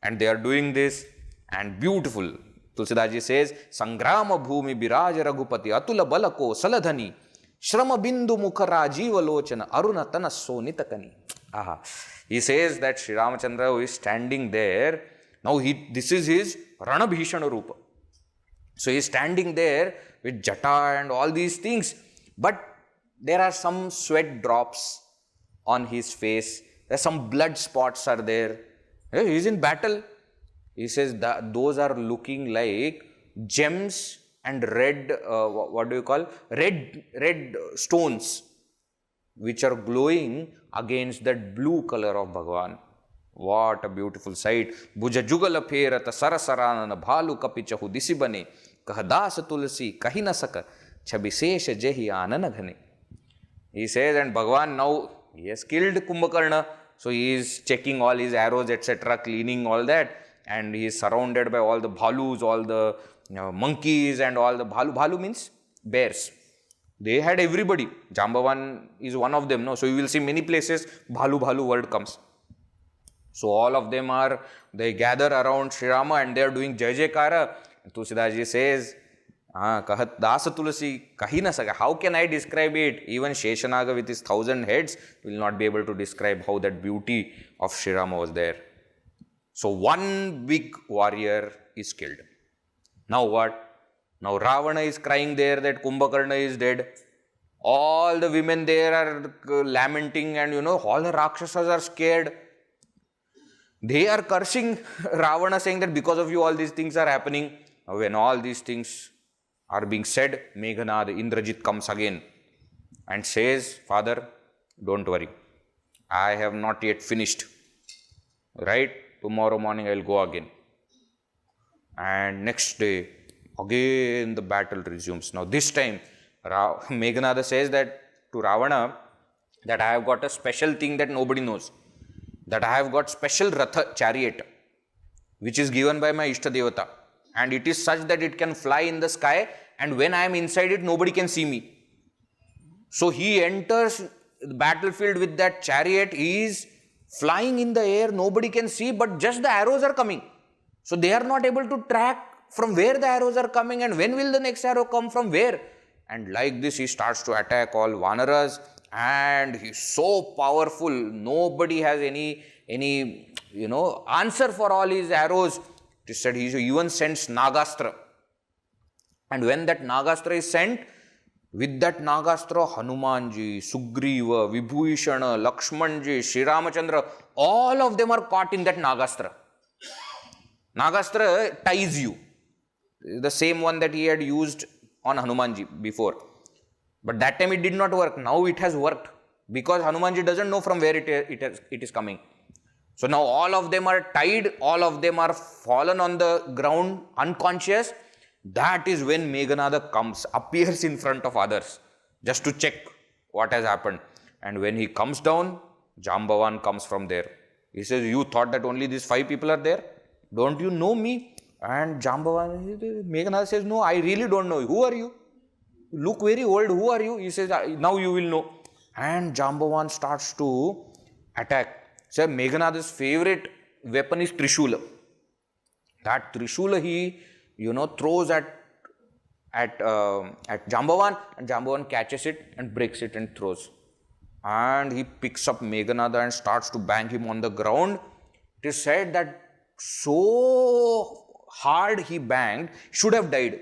and they are doing this, and beautiful. Tulsidas Ji says, Sangrama Bhumi Biraja Raghupati Atula Balako Saladhani Shrama Bindu Mukhara Jiva Lochana Arunatana Sonitakani. He says that Sri Ramachandra, who is standing there, now this is his Ranabhishana Rupa. So he is standing there with jata and all these things, but there are some sweat drops on his face. There are some blood spots are there. He is in battle. He says that those are looking like gems and red, red stones, which are glowing against that blue color of Bhagavan. What a beautiful sight. Bhuja jugala pherata sarasaranana bhalu kapichahu disibane kahadasa tulsi kahina saka chabisesha jehi ananaghane. He says, and Bhagavan now, he has killed Kumbakarna. So he is checking all his arrows, etc., cleaning all that. And he is surrounded by all the bhalus, all the monkeys and all the bhalu. Bhalu means bears. They had everybody. Jambavan is one of them. No? So you will see many places bhalu word comes. So all of them they gather around Sri Rama and they are doing Jai Jaikara. Tulsidas Ji says, Kahat Dasa Tulsi kahi na saka. How can I describe it? Even Sheshanaga with his 1,000 heads will not be able to describe how that beauty of Sri Rama was there. So one big warrior is killed. Now what? Now Ravana is crying there that Kumbakarna is dead. All the women there are lamenting and all the Rakshasas are scared. They are cursing Ravana, saying that because of you all these things are happening. When all these things are being said, Meganath, Indrajit comes again and says, Father, don't worry. I have not yet finished. Right? Tomorrow morning I will go again. And next day, again the battle resumes. Now this time, Meganath says that to Ravana, that I have got a special thing that nobody knows. That I have got special Ratha chariot, which is given by my Ishta Devata. And it is such that it can fly in the sky, and when I am inside it, nobody can see me. So he enters the battlefield with that chariot. He is flying in the air, nobody can see, but just the arrows are coming. So they are not able to track from where the arrows are coming and when will the next arrow come from where. And like this, he starts to attack all Vanaras, and he is so powerful. Nobody has any answer for all his arrows. It is said he even sends Nagastra. And when that Nagastra is sent, with that Nagastra, Hanumanji, Sugriva, Vibhishana, Lakshmanji, Sri Ramachandra, all of them are caught in that Nagastra. Nagastra ties you. The same one that he had used on Hanumanji before. But that time it did not work. Now it has worked. Because Hanumanji doesn't know from where it is coming. So now all of them are tied. All of them are fallen on the ground unconscious. That is when Meganath comes, appears in front of others, just to check what has happened. And when he comes down, Jambavan comes from there. He says, you thought that only these 5 people are there? Don't you know me? And Jambavan, Meganath says, no, I really don't know. Who are you? You look very old. Who are you? He says, now you will know. And Jambavan starts to attack. So Meganath's favorite weapon is Trishula. That Trishula he throws at Jambavan, and Jambavan catches it and breaks it and throws. And he picks up Meganath and starts to bang him on the ground. It is said that so hard he banged, should have died.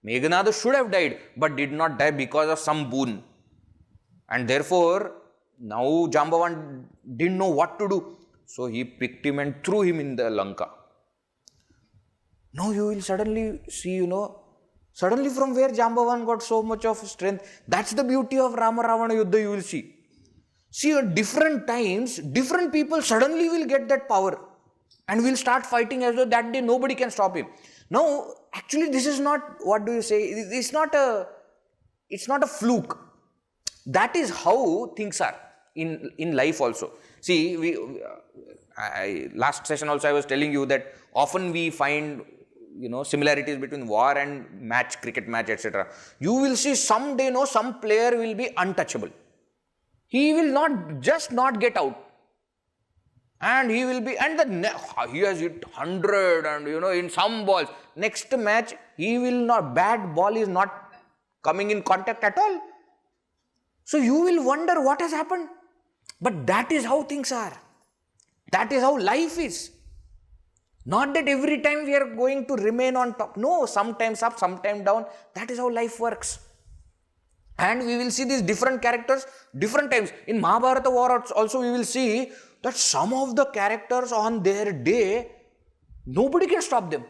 Meganath should have died, but did not die because of some boon. And therefore, now Jambavan didn't know what to do. So he picked him and threw him in the Lanka. Now you will suddenly see, suddenly from where Jambavan got so much of strength. That's the beauty of Rama Ravana Yuddha, you will see. See, at different times, different people suddenly will get that power and will start fighting as though that day nobody can stop him. Now, actually this is not, what do you say, it's not a fluke. That is how things are in life also. See, last session also I was telling you that often we find similarities between war and cricket match, etc. You will see someday, some player will be untouchable. He will not get out. And he will be, and he has hit 100 and in some balls. Next match, bad ball is not coming in contact at all. So you will wonder what has happened. But that is how things are. That is how life is. Not that every time we are going to remain on top. No, sometimes up, sometimes down. That is how life works. And we will see these different characters, different times. In Mahabharata war also we will see that some of the characters on their day, nobody can stop them.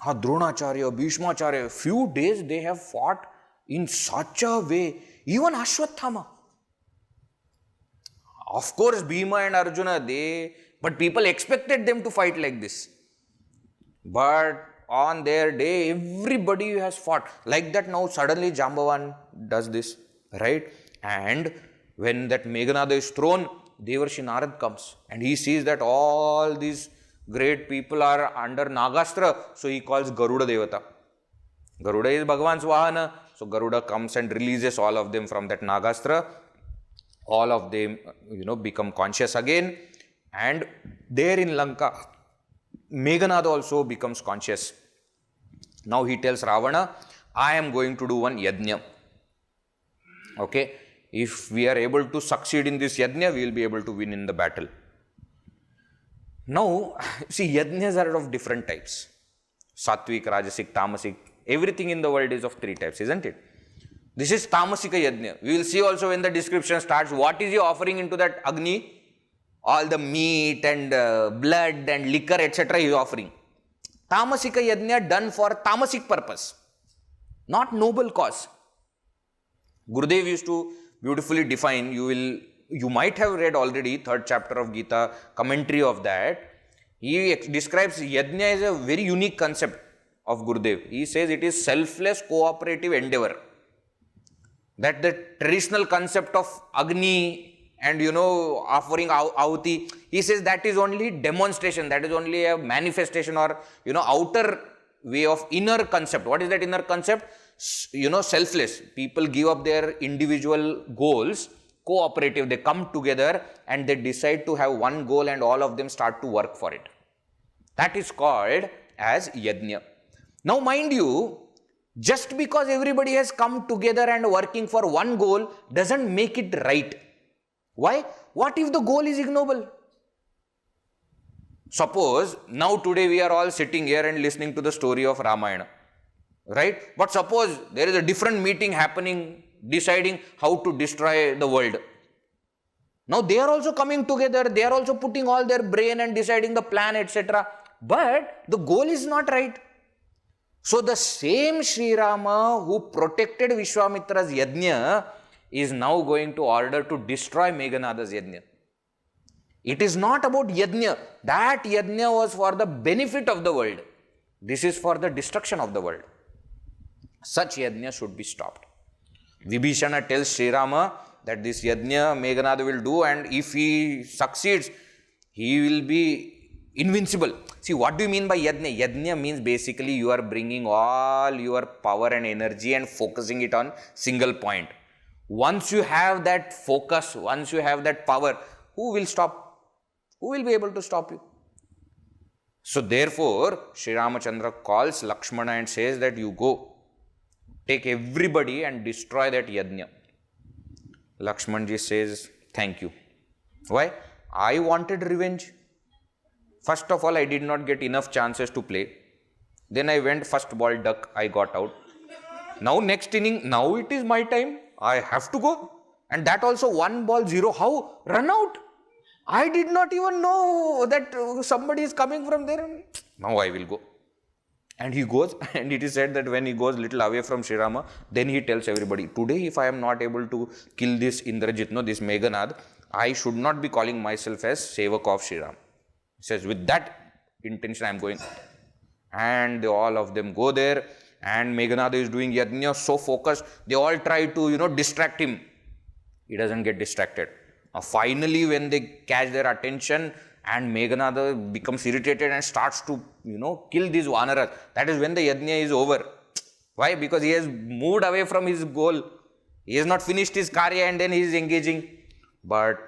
Dronacharya, Bhishmacharya, few days they have fought in such a way. Even Ashwathama. Of course, Bhima and Arjuna, but people expected them to fight like this. But on their day, everybody has fought. Like that now, suddenly Jambavan does this, right? And when that Meganath is thrown, Devarshi Narad comes. And he sees that all these great people are under Nagastra. So he calls Garuda Devata. Garuda is Bhagavan's Vahana. So Garuda comes and releases all of them from that Nagastra. All of them, become conscious again. And there in Lanka, Meganath also becomes conscious. Now he tells Ravana, I am going to do one yajna. Okay, if we are able to succeed in this yajna, we will be able to win in the battle. Now, see, yajnas are of different types. Sattvic, Rajasic, Tamasic. Everything in the world is of three types, isn't it? This is Tamasika yajna. We will see also when the description starts, what is he offering into that Agni? All the meat and blood and liquor, etc. he is offering. Tamasika yajna done for tamasic purpose, not noble cause. Gurudev used to beautifully define, you might have read already, 3rd chapter of Gita, commentary of that. He describes yajna as a very unique concept of Gurudev. He says it is selfless cooperative endeavor. That the traditional concept of Agni and offering ahuti, he says that is only demonstration, that is only a manifestation or outer way of inner concept. What is that inner concept? Selfless. People give up their individual goals, cooperative, they come together and they decide to have one goal and all of them start to work for it. That is called as yajna. Now mind you, just because everybody has come together and working for one goal doesn't make it right. Why? What if the goal is ignoble? Suppose now today we are all sitting here and listening to the story of Ramayana, right? But suppose there is a different meeting happening, deciding how to destroy the world. Now they are also coming together, they are also putting all their brain and deciding the plan, etc. But the goal is not right. So the same Sri Rama who protected Vishwamitra's yajna is now going to order to destroy Meganath's yajna. It is not about yajna. That yajna was for the benefit of the world. This is for the destruction of the world. Such yajna should be stopped. Vibishana tells Sri Rama that this yajna Meganath will do, and if he succeeds, he will be invincible. See, what do you mean by yajna? Yajna means basically you are bringing all your power and energy and focusing it on single point. Once you have that focus, once you have that power, who will stop? Who will be able to stop you? So therefore, Sri Ramachandra calls Lakshmana and says that you go, take everybody and destroy that yajna. Lakshmanji says, thank you. Why? I wanted revenge. First of all, I did not get enough chances to play. Then I went first ball duck, I got out. Now next inning, now it is my time. I have to go. And that also 1 ball 0. How? Run out. I did not even know that somebody is coming from there. Now I will go. And he goes, and it is said that when he goes little away from Sri Rama, then he tells everybody, today if I am not able to kill this Indrajit, this Meganath, I should not be calling myself as Sevak of Sri Rama. He says, with that intention I am going. And all of them go there, and Meganath is doing yajna so focused, they all try to, distract him. He doesn't get distracted. Finally, when they catch their attention and Meganath becomes irritated and starts to, kill these Vanaras, that is when the yajna is over. Why? Because he has moved away from his goal. He has not finished his karya and then he is engaging. But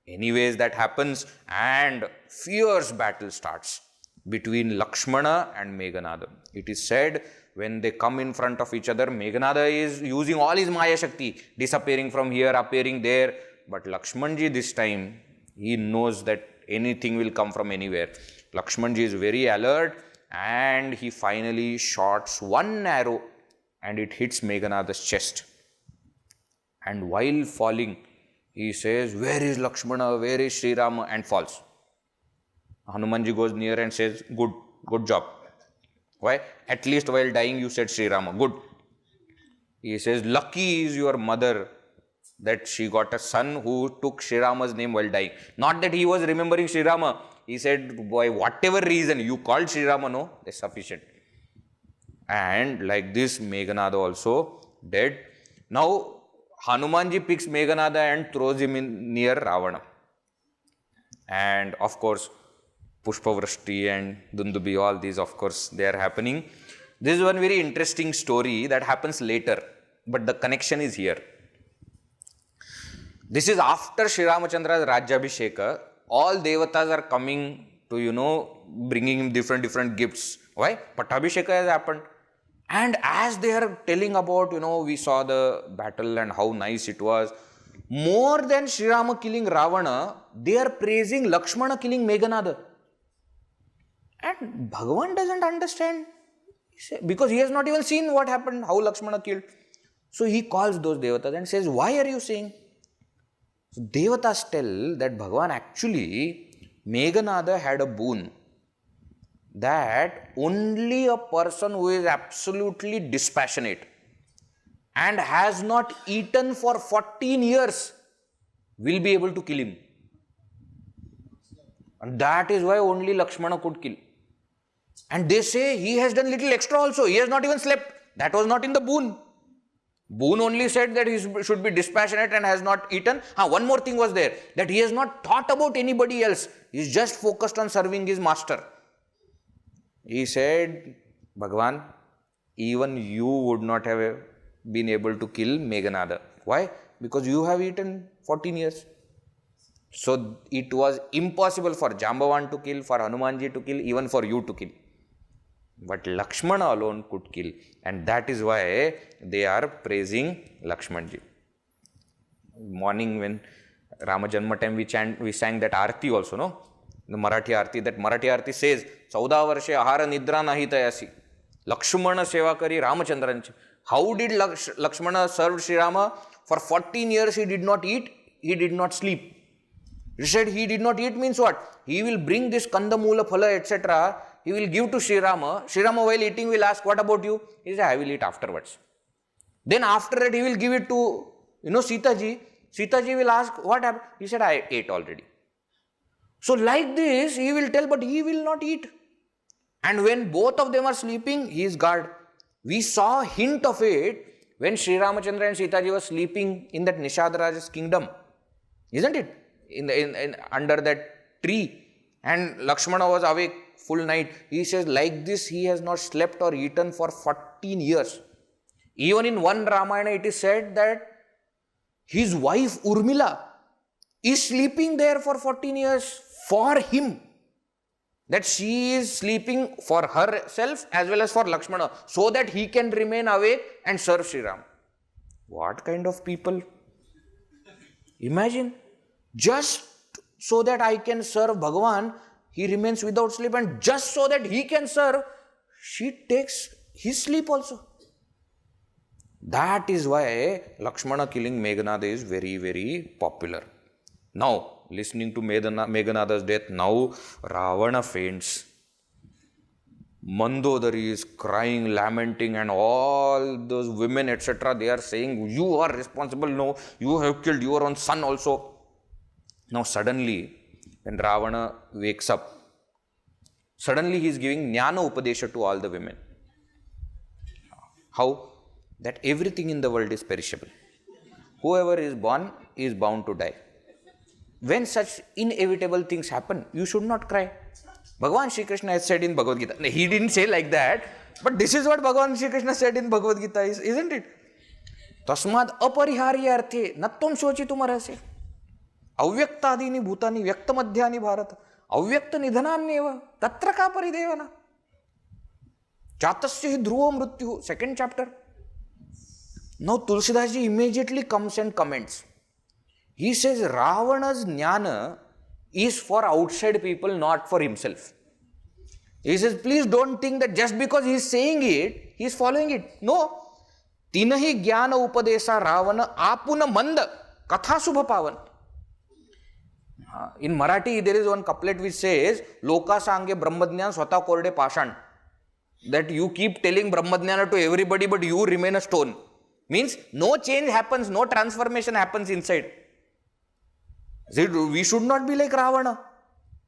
anyways, that happens and fierce battle starts between Lakshmana and Meganath. It is said when they come in front of each other, Meganath is using all his Maya Shakti, disappearing from here, appearing there. But Lakshmanji this time, he knows that anything will come from anywhere. Lakshmanji is very alert and he finally shoots one arrow and it hits Meganath's chest. And while falling, he says, where is Lakshmana, where is Sri Rama, and falls. Hanumanji goes near and says, good job. Why? At least while dying you said Sri Rama, good. He says, lucky is your mother that she got a son who took Sri Rama's name while dying. Not that he was remembering Sri Rama. He said, by whatever reason you called Sri Rama, no, that's sufficient. And like this, Meganath also dead. Now, Hanumanji picks Meganath and throws him in near Ravana. And of course, Pushpavrashti and Dundubi, all these, of course, they are happening. This is one very interesting story that happens later, but the connection is here. This is after Sri Ramachandra's Rajyabhisheka. all devatas are coming to, bringing him different gifts. Why? Pattabhisheka has happened. And as they are telling about, we saw the battle and how nice it was, more than Sri Rama killing Ravana, they are praising Lakshmana killing Meganath. And Bhagavan doesn't understand, because he has not even seen what happened, how Lakshmana killed. So he calls those devatas and says, why are you saying? So devatas tell that Bhagavan actually, Meganath had a boon, that only a person who is absolutely dispassionate and has not eaten for 14 years will be able to kill him. And that is why only Lakshmana could kill. And they say he has done little extra also. He has not even slept. That was not in the boon. Boon only said that he should be dispassionate and has not eaten. One more thing was there, that he has not thought about anybody else. He is just focused on serving his master. He said, Bhagavan, even you would not have been able to kill Meganath. Why? Because you have eaten 14 years. So it was impossible for Jambavan to kill, for Hanumanji to kill, even for you to kill. But Lakshmana alone could kill. And that is why they are praising Lakshmanji. Morning when Rama Janma time we sang that Aarti also, no? The Marathi Aarti. That Marathi Aarti says, 14 varshe ahara nidra nahi tayasi. Lakshmana seva kari Ramachandranchi. How did Lakshmana serve Sri Rama? For 14 years he did not eat, he did not sleep. He said he did not eat means what? He will bring this Kanda, Mula, Phala, etc. He will give to Sri Rama. Sri Rama while eating will ask, what about you? He said, I will eat afterwards. Then after that he will give it to, Sita Ji. Sita Ji will ask, what happened? He said, I ate already. So like this, he will tell, but he will not eat. And when both of them are sleeping, he is guard. We saw a hint of it when Sri Ramachandra and Sita Ji were sleeping in that Nishad Raja's kingdom. Isn't it? In under that tree. And Lakshmana was awake full night. He says, like this, he has not slept or eaten for 14 years. Even in one Ramayana, it is said that his wife Urmila is sleeping there for 14 years for him. That she is sleeping for herself as well as for Lakshmana, so that he can remain awake and serve Sri Ram. What kind of people? Imagine, just so that I can serve Bhagavan, he remains without sleep, and just so that he can serve, she takes his sleep also. That is why Lakshmana killing Meganath is very, very popular. Now, listening to Meganath's death, now Ravana faints. Mandodari is crying, lamenting, and all those women, etc., they are saying, you are responsible, no, you have killed your own son also. Now suddenly, when Ravana wakes up, suddenly he is giving Jnana Upadesha to all the women. How? That everything in the world is perishable. Whoever is born is bound to die. When such inevitable things happen, you should not cry. Bhagavan Sri Krishna has said in Bhagavad Gita. He didn't say like that, but this is what Bhagavan Sri Krishna said in Bhagavad Gita, isn't it? Tasmad apariharyarthe nattam shochitum arhasya. Avyaktadini bhutani vyaktamadhyani bharata. Avyakta nidhanamneva tatra ka paridevana. Chatasya hi dhruva mrityu. 2nd chapter. Now Tulsidas Ji immediately comes and comments. He says Ravana's jnana is for outside people, not for himself. He says, please don't think that just because he is saying it, he is following it. No. Tinahi jnana upadesa Ravana apuna manda katha subha pavan. In Marathi, there is one couplet which says, Loka sange brahmadnyan swata korde pashan. That you keep telling brahmadnyana to everybody, but you remain a stone. Means no change happens, no transformation happens inside. We should not be like Ravana.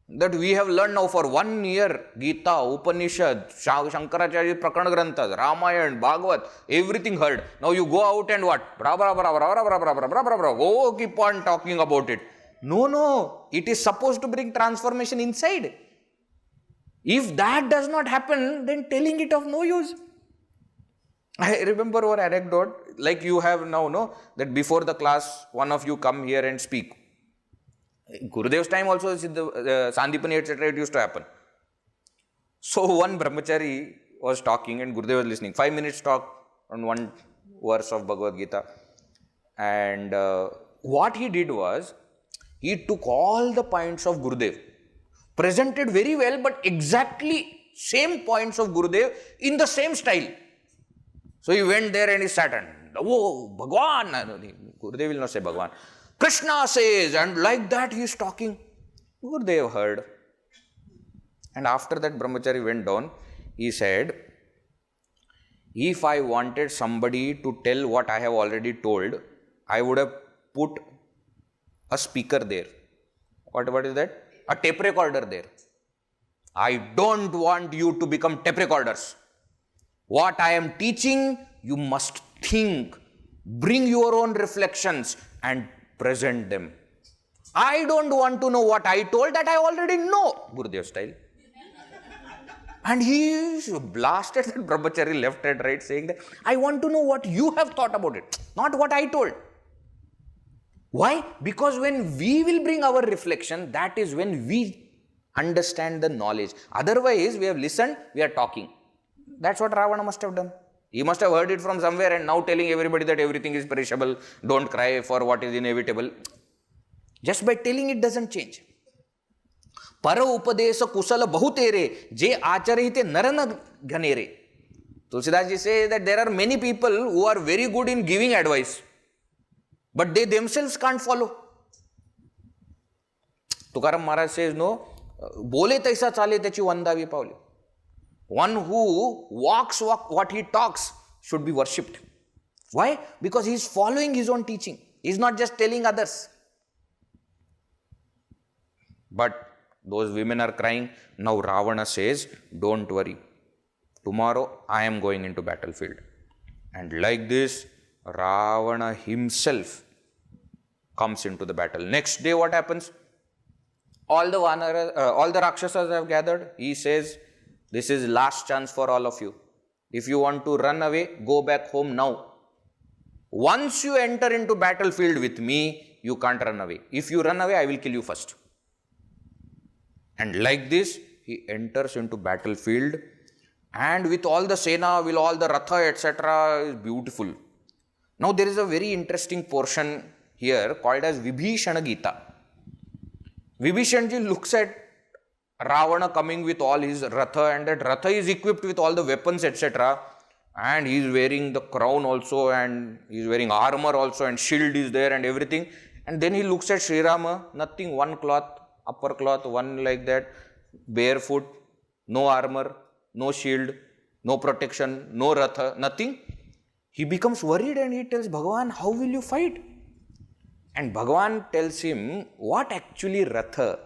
That we have learned now for 1 year, Gita, Upanishad, Shankaracharya Prakarana Granthas, Ramayana, Bhagavat, everything heard. Now you go out and what? Go keep on talking about it. No. It is supposed to bring transformation inside. If that does not happen, then telling it of no use. I remember one anecdote, like you have now, no, that before the class, one of you come here and speak. Gurudev's time also, Sandipani, etc., it used to happen. So one brahmachari was talking and Gurudev was listening. 5 minutes talk on one verse of Bhagavad Gita. And what he did was, he took all the points of Gurudev, presented very well, but exactly same points of Gurudev in the same style. So he went there and he sat and, oh, Bhagwan, Gurudev will not say Bhagwan, Krishna says, and like that he is talking. Gurudev heard. And after that brahmachari went down, he said, if I wanted somebody to tell what I have already told, I would have put a speaker there. What is that? A tape recorder there. I don't want you to become tape recorders. What I am teaching, you must think, bring your own reflections and present them. I don't want to know what I told, that I already know. Gurudev style. And he blasted that brahmachari left and right, saying that, I want to know what you have thought about it, not what I told. Why? Because when we will bring our reflection, that is when we understand the knowledge. Otherwise, we have listened, we are talking. That's what Ravana must have done. He must have heard it from somewhere and now telling everybody that everything is perishable, don't cry for what is inevitable. Just by telling it doesn't change. Para upadesa kusala bahutere, je acharite narana ghanere. Tulsidas Ji says that there are many people who are very good in giving advice, but they themselves can't follow. Tukaram Maharaj says, no, bole taisa chale techi vandavi pauli. One who walks what he talks should be worshipped. Why? Because he is following his own teaching. He is not just telling others. But those women are crying. Now Ravana says, don't worry. Tomorrow I am going into battlefield. And like this, Ravana himself comes into the battle. Next day what happens? All the Rakshasas have gathered. He says, this is last chance for all of you. If you want to run away, go back home now. Once you enter into battlefield with me, you can't run away. If you run away, I will kill you first. And like this, he enters into battlefield, and with all the Sena, with all the Ratha, etc., is beautiful. Now there is a very interesting portion here called as Vibishana Gita. Vibhishana Ji looks at Ravana coming with all his Ratha, and that Ratha is equipped with all the weapons, etc. And he is wearing the crown also, and he is wearing armor also, and shield is there and everything. And then he looks at Sri Rama, nothing, one cloth, upper cloth, one like that, barefoot, no armor, no shield, no protection, no Ratha, nothing. He becomes worried and he tells Bhagavan, how will you fight? And Bhagavan tells him, what actually Ratha?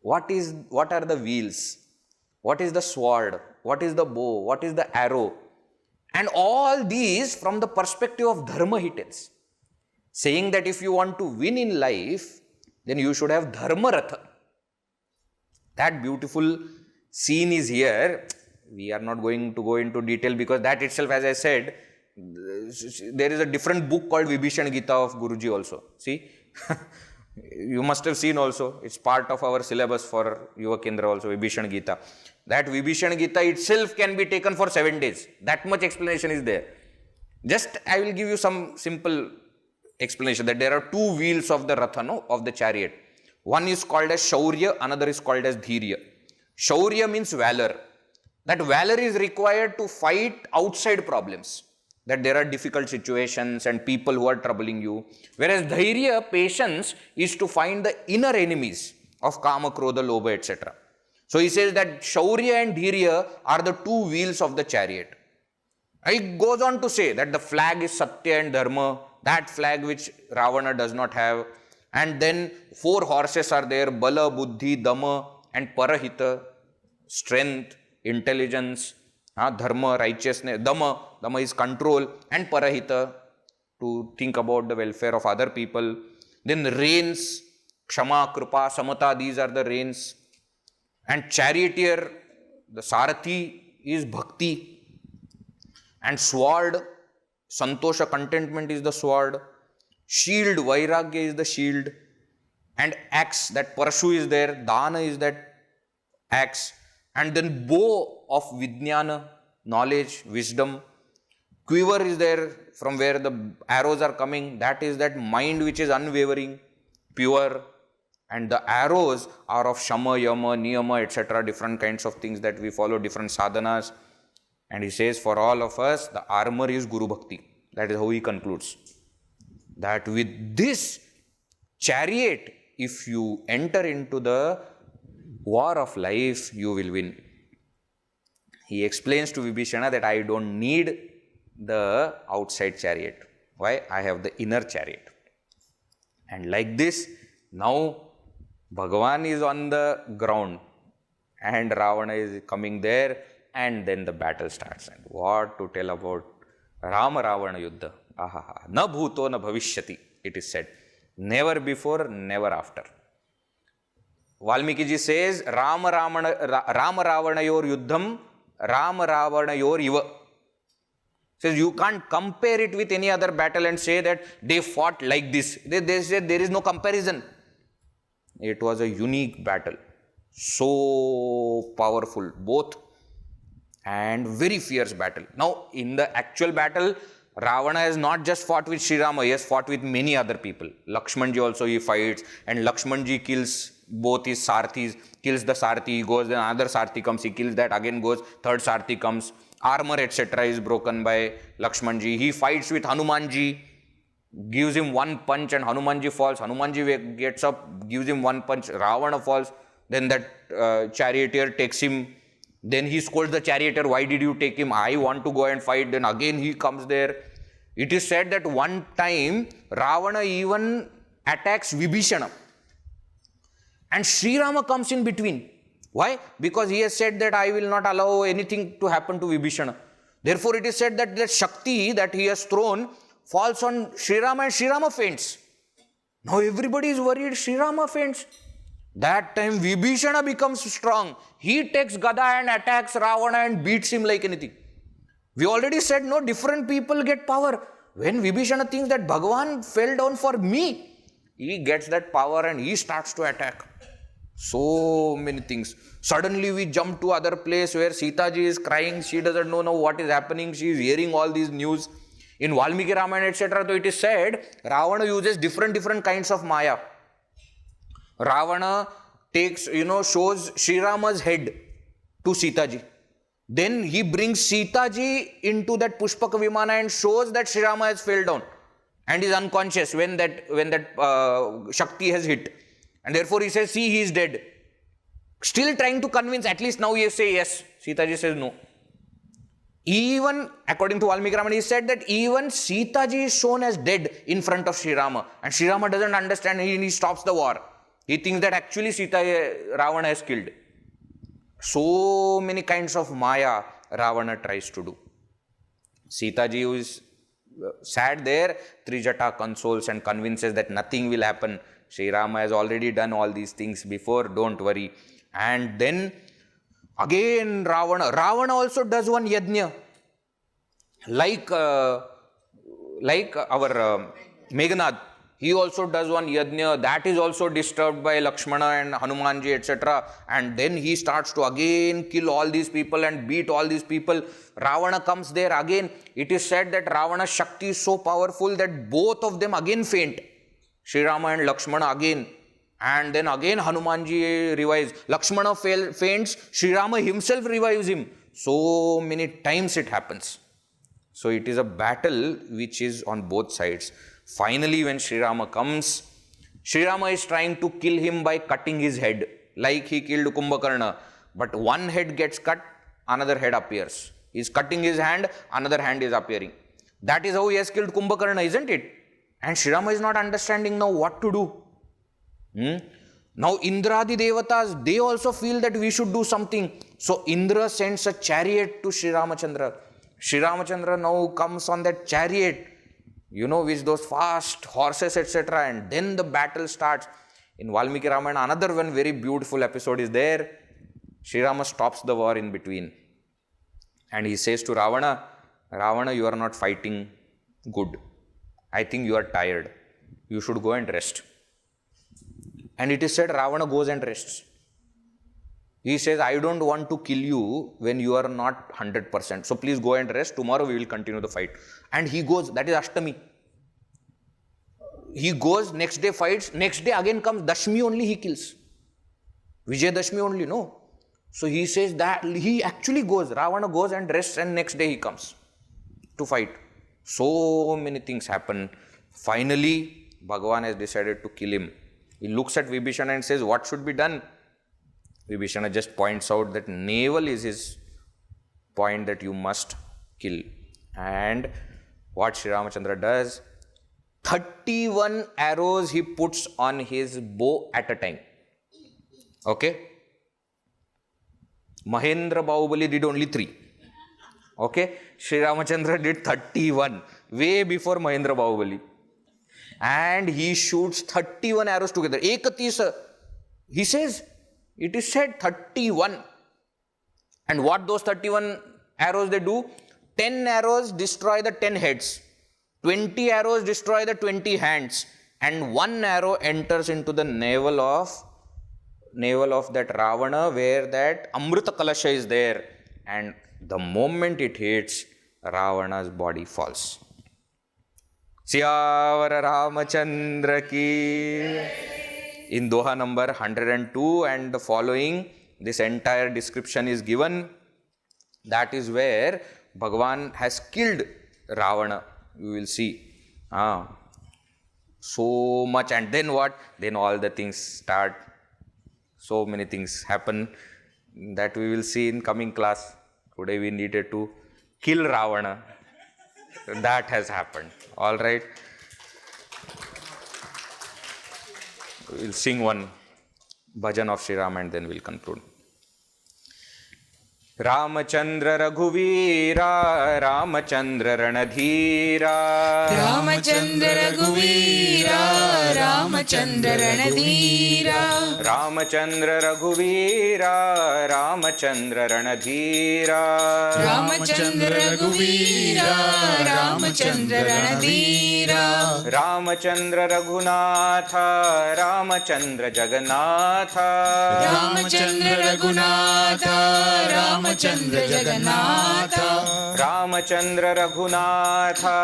What are the wheels? What is the sword? What is the bow? What is the arrow? And all these from the perspective of Dharma he tells. Saying that if you want to win in life, then you should have Dharma Ratha. That beautiful scene is here. We are not going to go into detail because that itself, as I said, there is a different book called Vibishana Gita of Guruji also. See? You must have seen also. It's part of our syllabus for Yuva Kendra also, Vibishana Gita. That Vibishana Gita itself can be taken for 7 days. That much explanation is there. Just I will give you some simple explanation that there are 2 wheels of the Ratha, of the chariot. One is called as Shaurya, another is called as Dhirya. Shaurya means valor. That valor is required to fight outside problems. That there are difficult situations and people who are troubling you. Whereas Dhairya, patience, is to find the inner enemies of Kama, Krodha, Lobha, etc. So he says that Shaurya and Dhirya are the 2 wheels of the chariot. He goes on to say that the flag is Satya and Dharma, that flag which Ravana does not have. And then 4 horses are there, Bala, Buddhi, Dhamma and Parahita, strength, intelligence, Dharma, righteousness, Dhamma is control, and Parahita, to think about the welfare of other people. Then reins, Kshama, Krupa, Samata, these are the reins. And charioteer, the Sarathi is Bhakti. And sword, Santosha, contentment is the sword. Shield, Vairagya is the shield. and axe, that parshu is there, dana is that axe, and then bow of vijnana, knowledge, wisdom. Quiver is there from where the arrows are coming, that is that mind which is unwavering, pure. And the arrows are of shama, yama, niyama, etc., different kinds of things that we follow, different sadhanas. And he says, for all of us, the armor is Guru Bhakti. That is how he concludes. That with this chariot, if you enter into the war of life, you will win. He explains to Vibishana that I don't need the outside chariot. Why? I have the inner chariot. And like this, now Bhagavan is on the ground and Ravana is coming there, and then the battle starts. And what to tell about Rama Ravana Yuddha? Ahaha. Na bhuto na bhavishyati, it is said. Never before, never after. Valmiki ji says, Rama Ravanayor Yuddham, Rama Ravanayor Iva. Says you can't compare it with any other battle and say that they fought like this. They said there is no comparison. It was a unique battle. So powerful, both, and very fierce battle. Now, in the actual battle, Ravana has not just fought with Sri Rama, he has fought with many other people. Lakshman ji also he fights, and Lakshman ji kills both his sarthis, kills the sarthi, he goes, then another sarthi comes, he kills that, again goes, third sarthi comes, armor etc. is broken by Lakshman ji. He fights with Hanuman ji, gives him one punch and Hanuman ji falls. Hanuman ji gets up, gives him one punch, Ravana falls, then that charioteer takes him. Then he scolds the charioteer, why did you take him? I want to go and fight. Then again he comes there. It is said that one time Ravana even attacks Vibishana. And Sri Rama comes in between. Why? Because he has said that I will not allow anything to happen to Vibishana. Therefore it is said that the Shakti that he has thrown falls on Sri Rama and Sri Rama faints. Now everybody is worried, Sri Rama faints. That time Vibishana becomes strong. He takes Gada and attacks Ravana and beats him like anything. We already said, no, different people get power. When Vibishana thinks that Bhagavan fell down for me, he gets that power and he starts to attack. So many things. Suddenly we jump to other place where Sita ji is crying. She doesn't know now what is happening. She is hearing all these news. In Valmiki Ramayana, etc., so it is said, Ravana uses different kinds of Maya. Ravana takes, shows Sri Rama's head to Sita ji. Then he brings Sita ji into that Pushpaka Vimana and shows that Sri Rama has fell down and is unconscious when that Shakti has hit. And therefore he says, see, he is dead. Still trying to convince, at least now he say yes. Sita ji says no. Even, according to Valmiki Ramayana, he said that even Sita ji is shown as dead in front of Sri Rama. And Sri Rama doesn't understand, he stops the war. He thinks that actually Ravana has killed. So many kinds of Maya Ravana tries to do. Sita ji, who is sad there, Trijata consoles and convinces that nothing will happen. Sri Rama has already done all these things before, don't worry. And then again Ravana also does one yajna. Like our Meganath. He also does one yajna, that is also disturbed by Lakshmana and Hanumanji, etc. And then he starts to again kill all these people and beat all these people. Ravana comes there again. It is said that Ravana's Shakti is so powerful that both of them again faint. Sri Rama and Lakshmana again. And then again Hanumanji revives. Lakshmana faints, Sri Rama himself revives him. So many times it happens. So it is a battle which is on both sides. Finally, when Sri Rama comes, Sri Rama is trying to kill him by cutting his head, like he killed Kumbakarna. But one head gets cut, another head appears. He is cutting his hand, another hand is appearing. That is how he has killed Kumbakarna, isn't it? And Sri Rama is not understanding now what to do. Now Indradi Devatas, they also feel that we should do something. So Indra sends a chariot to Sri Ramachandra. Sri Ramachandra now comes on that chariot, with those fast horses, etc. And then the battle starts. In Valmiki Ramayana, another one very beautiful episode is there. Sri Rama stops the war in between. And he says to Ravana, Ravana, you are not fighting good. I think you are tired. You should go and rest. And it is said Ravana goes and rests. He says, I don't want to kill you when you are not 100%. So please go and rest. Tomorrow we will continue the fight. And he goes, that is Ashtami. He goes, next day fights, next day again comes, Dashmi only he kills. Vijay Dashmi only, no. So he says that he actually goes, Ravana goes and rests, and next day he comes to fight. So many things happen. Finally, Bhagavan has decided to kill him. He looks at Vibishana and says, what should be done? Vibishana just points out that navel is his point that you must kill. And what Sri Ramachandra does, 31 arrows he puts on his bow at a time. Okay? Mahendra Bahubali did only 3. Okay? Sri Ramachandra did 31, way before Mahendra Bahubali. And he shoots 31 arrows together. Ekatisa. He says, it is said 31. And what those 31 arrows they do? 10 arrows destroy the 10 heads. 20 arrows destroy the 20 hands. And 1 arrow enters into the navel of that Ravana, where that Amrita Kalasha is there. And the moment it hits, Ravana's body falls. Siyavara Ramachandra ki. In Doha number 102 and the following, this entire description is given. That is where Bhagavan has killed Ravana. You will see. So much. And then what? Then all the things start. So many things happen that we will see in coming class. Today we needed to kill Ravana. That has happened. All right. We will sing one bhajan of Sri Rama and then we will conclude. Ramachandra Raghuvira, Ramachandra Ranadhira, Ramachandra Raghuvira, Ramachandra Ranadhira, Ramachandra Raghuvira, Ramachandra Ranadhira, Ramachandra Raghuvira, Ramachandra Ranadhira, Ramachandra Raghunatha, Ramachandra Jagannatha, Ramachandra Raghunatha, Ramachandra Jagannatha, Ramachandra Raghunatha,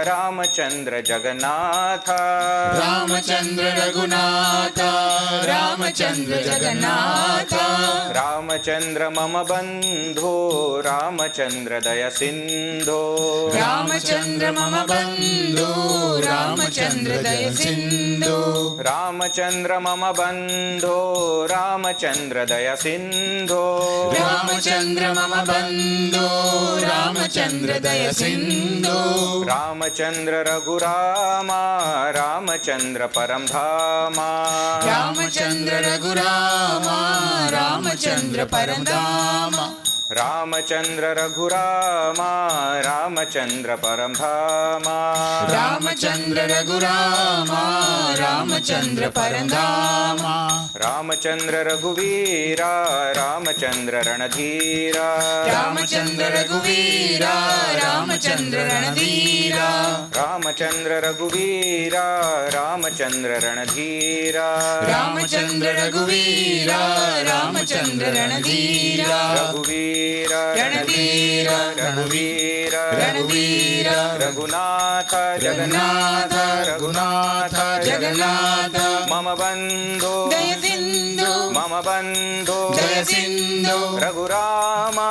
Ramachandra Jagannatha, Ramachandra Raghunatha, Ramachandra Jagannatha, Ramachandra Mama Bandhu, Ramachandra Daya Sindhu, Ramachandra Mama Bandhu, Ramachandra Daya Sindhu, Ramachandra Mama Bandhu, Ramachandra Daya Sindhu, Ramachandra Mama Bandhu, Ramachandra Daya Sindhu, Ramachandra Raghurama, Ramachandra Paramdhama, Ramachandra Raghurama, Ramachandra Paramdhama, Ramachandra Raghurama, Ramachandra Paramdhama, Ramachandra Raghurama, Ramachandra Paramdhama, Ramachandra Raghuvira, Ramachandra Ranadhira, Ramachandra Raghuvira, Ramachandra Ranadhira, Ramachandra Raghuvira, Ramachandra Ranadhira, Ramachandra Raghuvira, Ramachandra Ranadhira, Raghuvira, Ranadhira, Raghuvira, Ranadhira, Raghunatha, Jagannatha, Raghunatha, Jagannatha, Mama Bandhu, Jaya Sindhu, Mama Bandhu, Jaya Sindhu, Raghurama,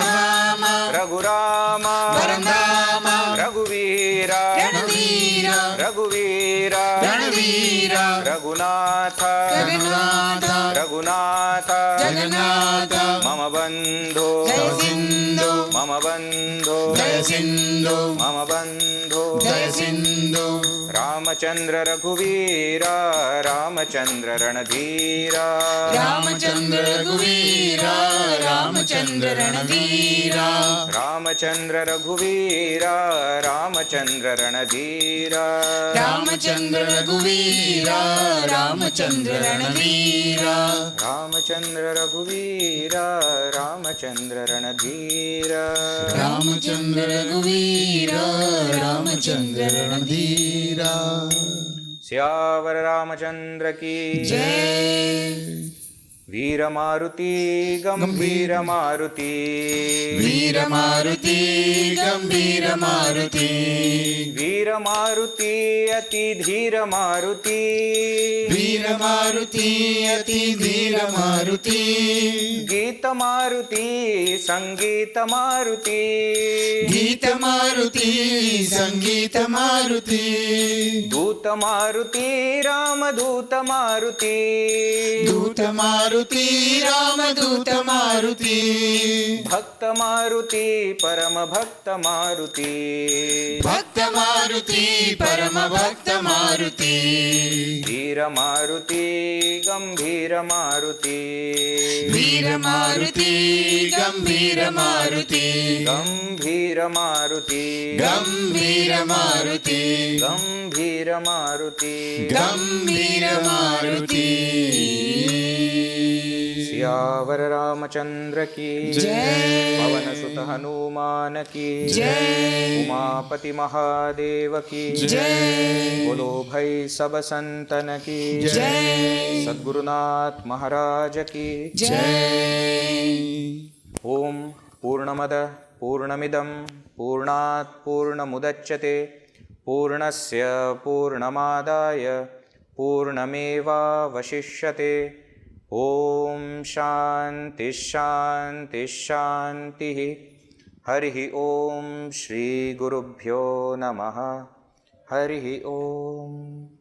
Rama, Raghurama, Parandama, Raghuvira, Ranadhira, Raghuvira, Ranadhira, Raghunatha, Jagannatha, Raghunatha, Jagannatha, Mama Bandhu, Jaya Sindhu, Mama Bandhu, Jaya Sindhu, Mama Bandhu, Jaya Sindhu, Ramachandra Raghuvira, Ramachandra Ranadhira, Ramachandra Raghuvira, Ramachandra Ranadhira, Ramachandra Raghuvira, Ramachandra Ranadhira, Ramachandra Raghuvira, Ramachandra Ranadhira, Ramachandra Raghuvira, Ramachandra Ranadhira, Ramachandra Raghuvira, Ramachandra Ranadhira. Siyavar Ramchandra की जय। वीर मारुति गंभीर मारुति, वीर मारुति गंभीर मारुति, वीर मारुति अति धीर मारुति, वीर मारुति अति धीर मारुति, गीत मारुति संगीत मारुति, गीत मारुति संगीत मारुति, दूत मारुति रामदूत मारुति, दूत मारुति रामदूत मारुति, भक्त मारुति परम भक्त मारुति, भक्त मारुति परम भक्त मारुति, वीर मारुति गंभीर मारुति, वीर मारुति गंभीर मारुति, गंभीर मारुति, गंभीर मारुति, गंभीर मारुति, गंभीर मारुति। सियावर रामचंद्र की जय। पवन सुत हनुमान की जय। उमापति महादेव की जय। बोलो भाई सब संतन की जय। सद्गुरुनाथ महाराज की जय। ओम पूर्णमद पूर्णमिदं पूर्णात् पूर्णमुदच्यते पूर्णस्य पूर्णमादाय पूर्णमेवावशिष्यते। ओम शांति शांति शांति। हरि ओम श्री गुरुभ्यो नमः। हरि ओम।